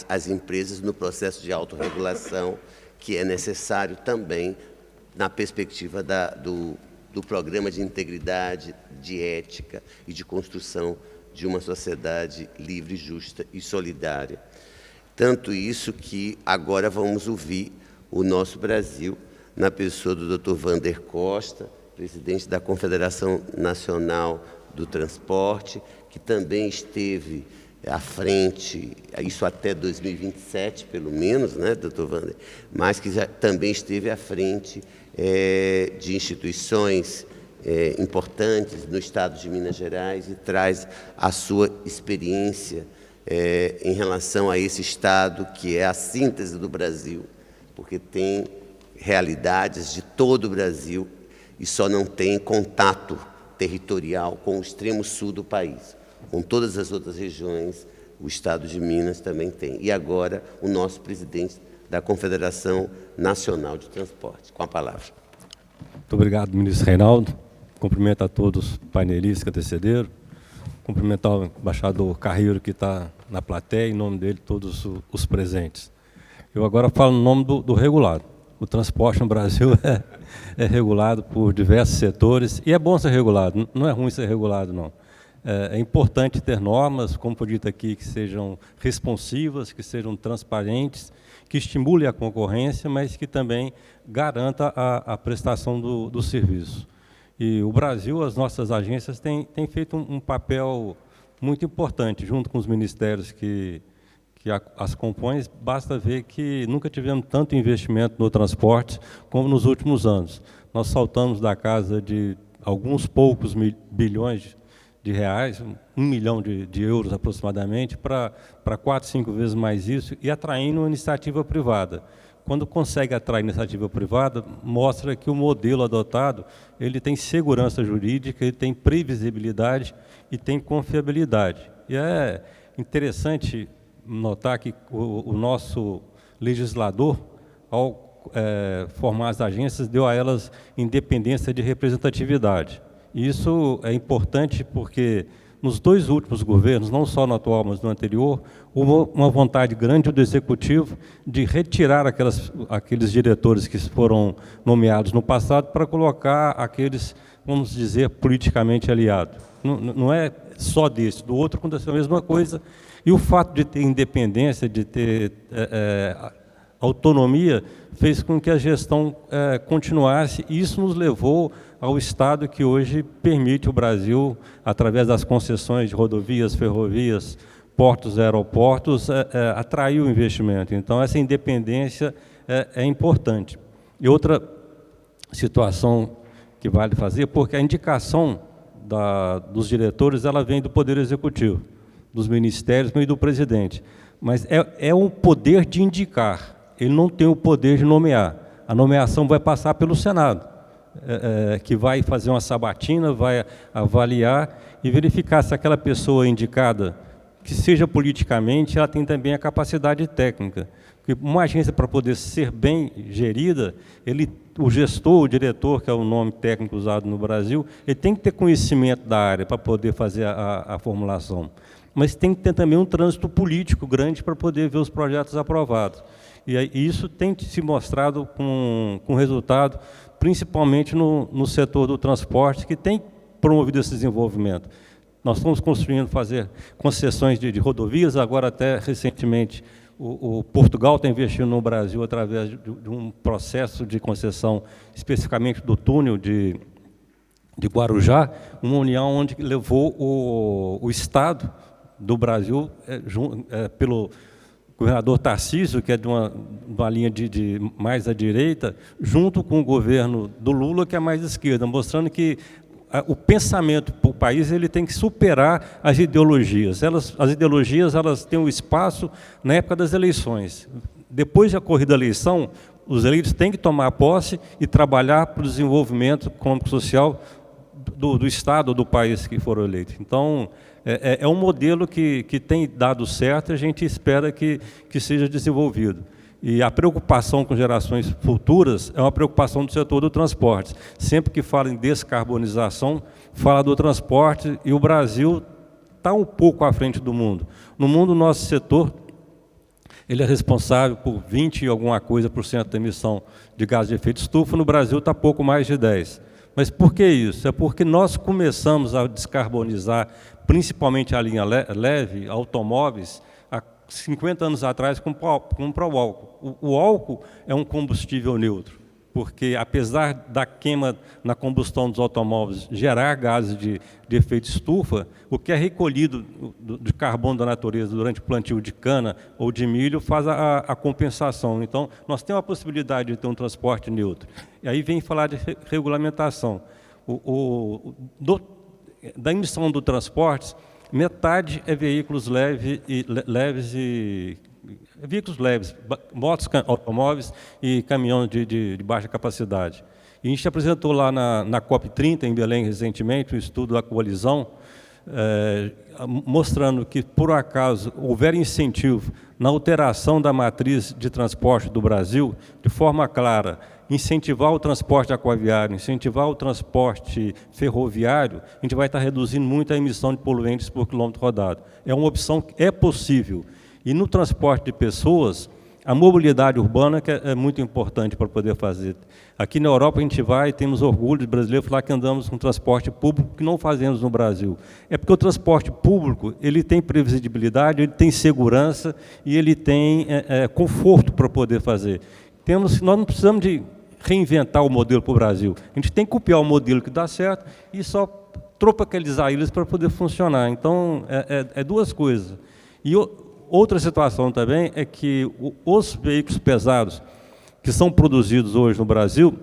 às empresas no processo de autorregulação, que é necessário também na perspectiva do programa de integridade, de ética e de construção de uma sociedade livre, justa e solidária. Tanto isso que agora vamos ouvir o nosso Brasil, na pessoa do Dr. Wander Costa, presidente da Confederação Nacional do Transporte, que também esteve à frente, isso até 2027, pelo menos, né, Dr. Wander, mas que já também esteve à frente de instituições importantes no estado de Minas Gerais e traz a sua experiência em relação a esse estado que é a síntese do Brasil, porque tem realidades de todo o Brasil e só não tem contato territorial com o extremo sul do país. Com todas as outras regiões, o estado de Minas também tem. E agora, o nosso presidente da Confederação Nacional de Transporte. Com a palavra. Muito obrigado, ministro Reinaldo. Cumprimento a todos os painelistas que antecederam. Cumprimentar o embaixador Carreiro, que está na plateia, em nome dele, todos os presentes. Eu agora falo no nome do regulado. O transporte no Brasil é regulado por diversos setores, e é bom ser regulado, não é ruim ser regulado, não. É importante ter normas, como foi dito aqui, que sejam responsivas, que sejam transparentes, que estimulem a concorrência, mas que também garanta a prestação do serviço. E o Brasil, as nossas agências, têm feito um papel muito importante, junto com os ministérios que as compõem. Basta ver que nunca tivemos tanto investimento no transporte como nos últimos anos. Nós saltamos da casa de alguns poucos bilhões de reais, 1 milhão de euros aproximadamente, para 4, 5 vezes mais isso, e atraindo uma iniciativa privada. Quando consegue atrair iniciativa privada, mostra que o modelo adotado ele tem segurança jurídica, ele tem previsibilidade e tem confiabilidade. E é interessante notar que o nosso legislador, ao formar as agências, deu a elas independência de representatividade. E isso é importante porque nos 2 últimos governos, não só no atual, mas no anterior, houve uma vontade grande do Executivo de retirar aqueles diretores que foram nomeados no passado para colocar aqueles, vamos dizer, politicamente aliados. Não é só desse, do outro aconteceu a mesma coisa. E o fato de ter independência, de ter autonomia fez com que a gestão continuasse, e isso nos levou ao estado que hoje permite o Brasil, através das concessões de rodovias, ferrovias, portos, aeroportos, atrair o investimento. Então, essa independência é importante. E outra situação que vale fazer, porque a indicação dos diretores ela vem do Poder Executivo, dos ministérios e do presidente. Mas é um poder de indicar, ele não tem o poder de nomear. A nomeação vai passar pelo Senado, que vai fazer uma sabatina, vai avaliar e verificar se aquela pessoa indicada, que seja politicamente, ela tem também a capacidade técnica. Porque uma agência, para poder ser bem gerida, o gestor, o diretor, que é o nome técnico usado no Brasil, ele tem que ter conhecimento da área para poder fazer a formulação. Mas tem que ter também um trânsito político grande para poder ver os projetos aprovados. E isso tem se mostrado com resultado, principalmente no setor do transporte, que tem promovido esse desenvolvimento. Nós estamos construindo, fazer concessões de rodovias, agora até recentemente o Portugal está investindo no Brasil através de um processo de concessão, especificamente do túnel de Guarujá, uma união onde levou o Estado do Brasil, pelo governador Tarcísio, que é de uma linha mais à direita, junto com o governo do Lula, que é mais à esquerda, mostrando que o pensamento para o país ele tem que superar as ideologias. As ideologias elas têm um espaço na época das eleições. Depois da corrida da eleição, os eleitos têm que tomar posse e trabalhar para o desenvolvimento econômico e social do Estado, do país que foram eleitos. Então, é um modelo que tem dado certo e a gente espera que seja desenvolvido. E a preocupação com gerações futuras é uma preocupação do setor do transporte. Sempre que fala em descarbonização, fala do transporte, e o Brasil está um pouco à frente do mundo. No mundo, o nosso setor ele é responsável por 20 e alguma coisa por cento da emissão de gases de efeito estufa, no Brasil está pouco mais de 10%. Mas por que isso? É porque nós começamos a descarbonizar, principalmente a linha leve, automóveis, 50 anos atrás com o álcool. O álcool é um combustível neutro, porque apesar da queima na combustão dos automóveis gerar gases de efeito estufa, o que é recolhido de carbono da natureza durante o plantio de cana ou de milho faz a compensação. Então, nós temos a possibilidade de ter um transporte neutro. E aí vem falar de regulamentação. Da emissão do transporte, metade é veículos leves motos, automóveis e caminhões de baixa capacidade. E a gente apresentou lá na COP30, em Belém, recentemente, um estudo da coalizão, mostrando que, por acaso, houver incentivo na alteração da matriz de transporte do Brasil, de forma clara, incentivar o transporte aquaviário, incentivar o transporte ferroviário, a gente vai estar reduzindo muito a emissão de poluentes por quilômetro rodado. É uma opção que é possível. E no transporte de pessoas, a mobilidade urbana que é muito importante para poder fazer. Aqui na Europa a gente vai e temos orgulho de brasileiro falar que andamos com transporte público que não fazemos no Brasil. É porque o transporte público ele tem previsibilidade, ele tem segurança e ele tem conforto para poder fazer. Nós não precisamos de reinventar o modelo para o Brasil. A gente tem que copiar o modelo que dá certo e só tropicalizar eles para poder funcionar. Então, é duas coisas. E outra situação também é que os veículos pesados que são produzidos hoje no Brasil,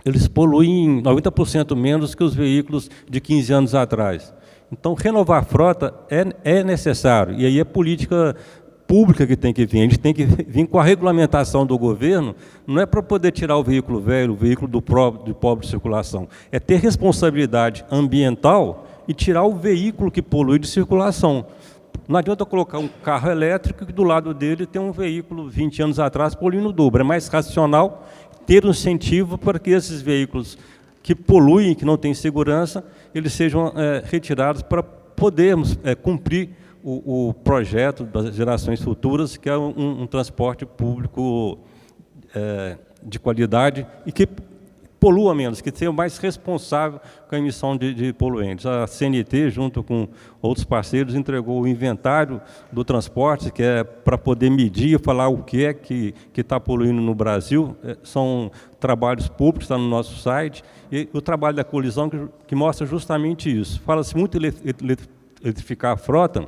eles poluem 90% menos que os veículos de 15 anos atrás. Então, renovar a frota é necessário, e aí é política pública que tem que vir. A gente tem que vir com a regulamentação do governo, não é para poder tirar o veículo velho, o veículo de pobre circulação, é ter responsabilidade ambiental e tirar o veículo que polui de circulação. Não adianta colocar um carro elétrico que do lado dele tem um veículo 20 anos atrás poluindo o dobro. É mais racional ter um incentivo para que esses veículos que poluem, que não têm segurança, eles sejam retirados para podermos cumprir o projeto das gerações futuras, que é um transporte público de qualidade e que polua menos, que seja mais responsável com a emissão de poluentes. A CNT, junto com outros parceiros, entregou o inventário do transporte, que é para poder medir e falar o que é que está poluindo no Brasil. São trabalhos públicos, está no nosso site, e o trabalho da colisão que mostra justamente isso. Fala-se muito em eletrificar a frota,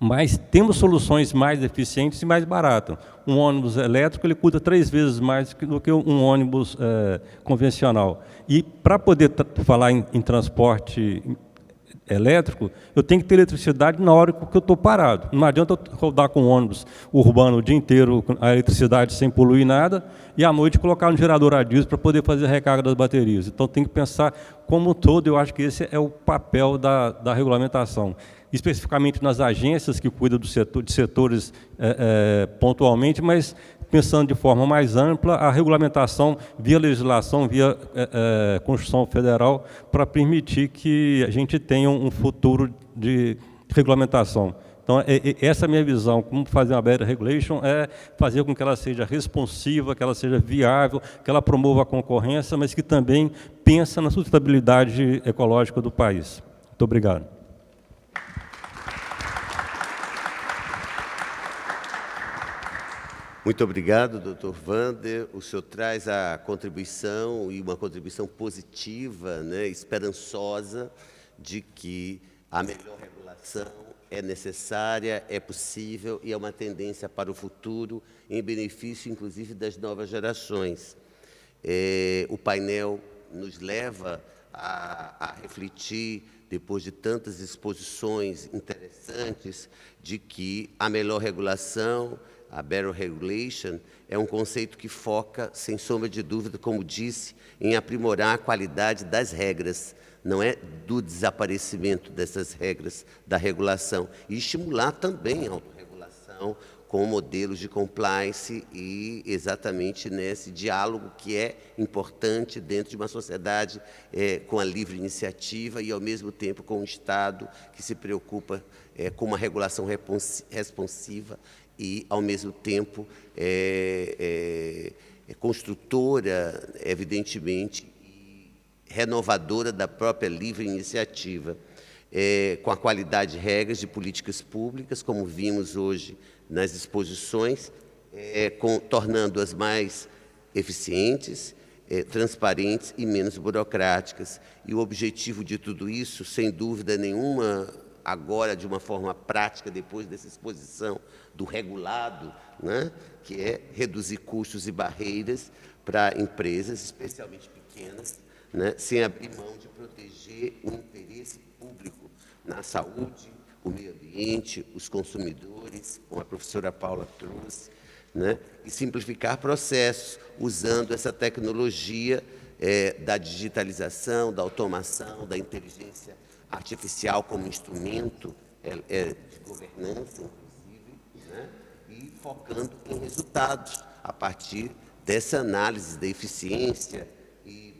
mas temos soluções mais eficientes e mais baratas. Um ônibus elétrico ele custa 3 vezes mais do que um ônibus convencional. E para poder falar em transporte elétrico, eu tenho que ter eletricidade na hora que eu estou parado. Não adianta eu rodar com ônibus urbano o dia inteiro, a eletricidade sem poluir nada, e à noite colocar um gerador a diesel para poder fazer a recarga das baterias. Então tem que pensar como um todo, eu acho que esse é o papel da regulamentação. Especificamente nas agências que cuidam de setores pontualmente, mas pensando de forma mais ampla, a regulamentação via legislação, via Constituição Federal, para permitir que a gente tenha um futuro de regulamentação. Então, essa é a minha visão, como fazer uma better regulation, é fazer com que ela seja responsiva, que ela seja viável, que ela promova a concorrência, mas que também pensa na sustentabilidade ecológica do país. Muito obrigado. Muito obrigado, doutor Wander. O senhor traz a contribuição, e uma contribuição positiva, né, esperançosa, de que a melhor regulação é necessária, é possível e é uma tendência para o futuro, em benefício, inclusive, das novas gerações. O painel nos leva a refletir, depois de tantas exposições interessantes, de que a melhor regulação, a Better Regulation, é um conceito que foca, sem sombra de dúvida, como disse, em aprimorar a qualidade das regras, não é do desaparecimento dessas regras da regulação, e estimular também a autorregulação com modelos de compliance e exatamente nesse diálogo que é importante dentro de uma sociedade com a livre iniciativa e, ao mesmo tempo, com um Estado que se preocupa com uma regulação responsiva e, ao mesmo tempo, construtora, evidentemente, e renovadora da própria livre iniciativa, com a qualidade de regras de políticas públicas, como vimos hoje nas exposições, tornando-as mais eficientes, transparentes e menos burocráticas. E o objetivo de tudo isso, sem dúvida nenhuma, agora de uma forma prática, depois dessa exposição do regulado, né, que é reduzir custos e barreiras para empresas, especialmente pequenas, né, sem abrir mão de proteger o interesse público na saúde, o meio ambiente, os consumidores, como a professora Paula trouxe, né, e simplificar processos, usando essa tecnologia da digitalização, da automação, da inteligência artificial como instrumento de governança, inclusive, né, e focando em resultados, a partir dessa análise da eficiência e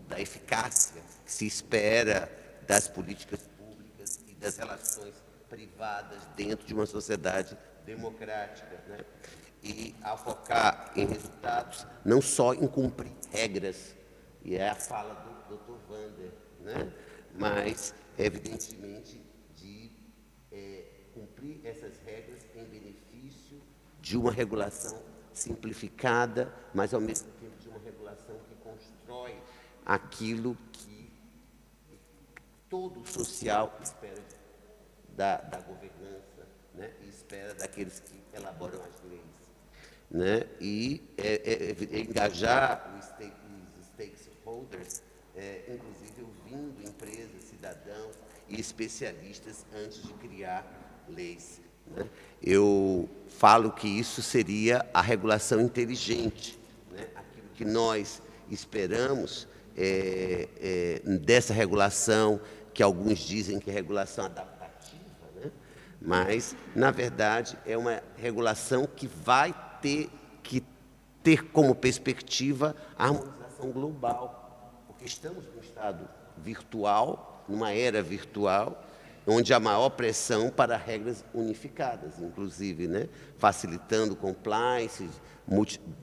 da eficácia que se espera das políticas públicas e das relações privadas dentro de uma sociedade democrática, né? E ao focar em resultados, não só em cumprir regras, e é a fala do Dr. Wander, né? Mas, evidentemente, de cumprir essas regras em benefício de uma regulação simplificada, mas, ao mesmo tempo, de uma regulação que constrói aquilo que todo o social espera da governança, né? E espera daqueles que elaboram as leis, né? E engajar os stakeholders, inclusive ouvindo empresas, cidadãos e especialistas antes de criar leis, né? Eu falo que isso seria a regulação inteligente, né? Aquilo que nós esperamos dessa regulação, que alguns dizem que é regulação adaptativa, né? Mas, na verdade, é uma regulação que vai ter que ter como perspectiva a harmonização global, porque estamos num estado virtual, numa era virtual, onde há maior pressão para regras unificadas, inclusive, né? Facilitando compliance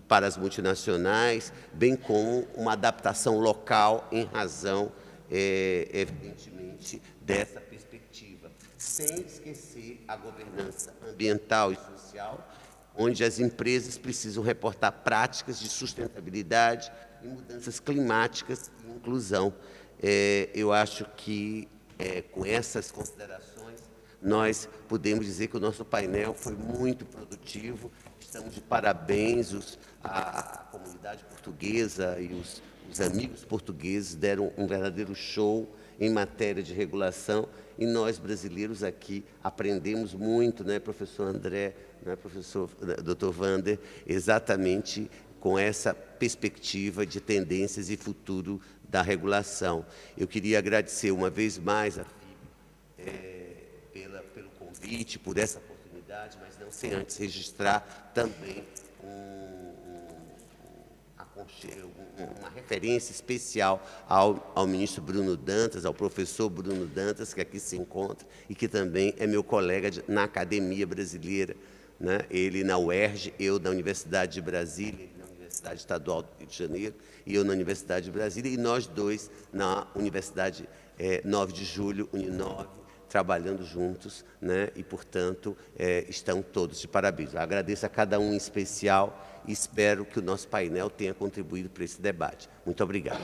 para as multinacionais, bem como uma adaptação local em razão, evidentemente, dessa perspectiva, sem esquecer a governança ambiental e social, onde as empresas precisam reportar práticas de sustentabilidade e mudanças climáticas e inclusão. Eu acho que, com essas considerações, nós podemos dizer que o nosso painel foi muito produtivo. Estamos de parabéns, a comunidade portuguesa e os amigos portugueses deram um verdadeiro show em matéria de regulação, e nós, brasileiros, aqui aprendemos muito, né, professor André, né, professor Dr. Wander, exatamente com essa perspectiva de tendências e futuro da regulação. Eu queria agradecer uma vez mais a FIB pelo convite, por essa oportunidade, mas não sem antes registrar também uma referência especial ao ministro Bruno Dantas, ao professor Bruno Dantas, que aqui se encontra e que também é meu colega na academia brasileira, né? Ele na UERJ, eu na Universidade de Brasília, ele na Universidade Estadual do Rio de Janeiro e eu na Universidade de Brasília, e nós dois na Universidade 9 de Julho, Uninove, trabalhando juntos, né? E, portanto, estão todos de parabéns. Eu agradeço a cada um em especial e espero que o nosso painel tenha contribuído para esse debate. Muito obrigado.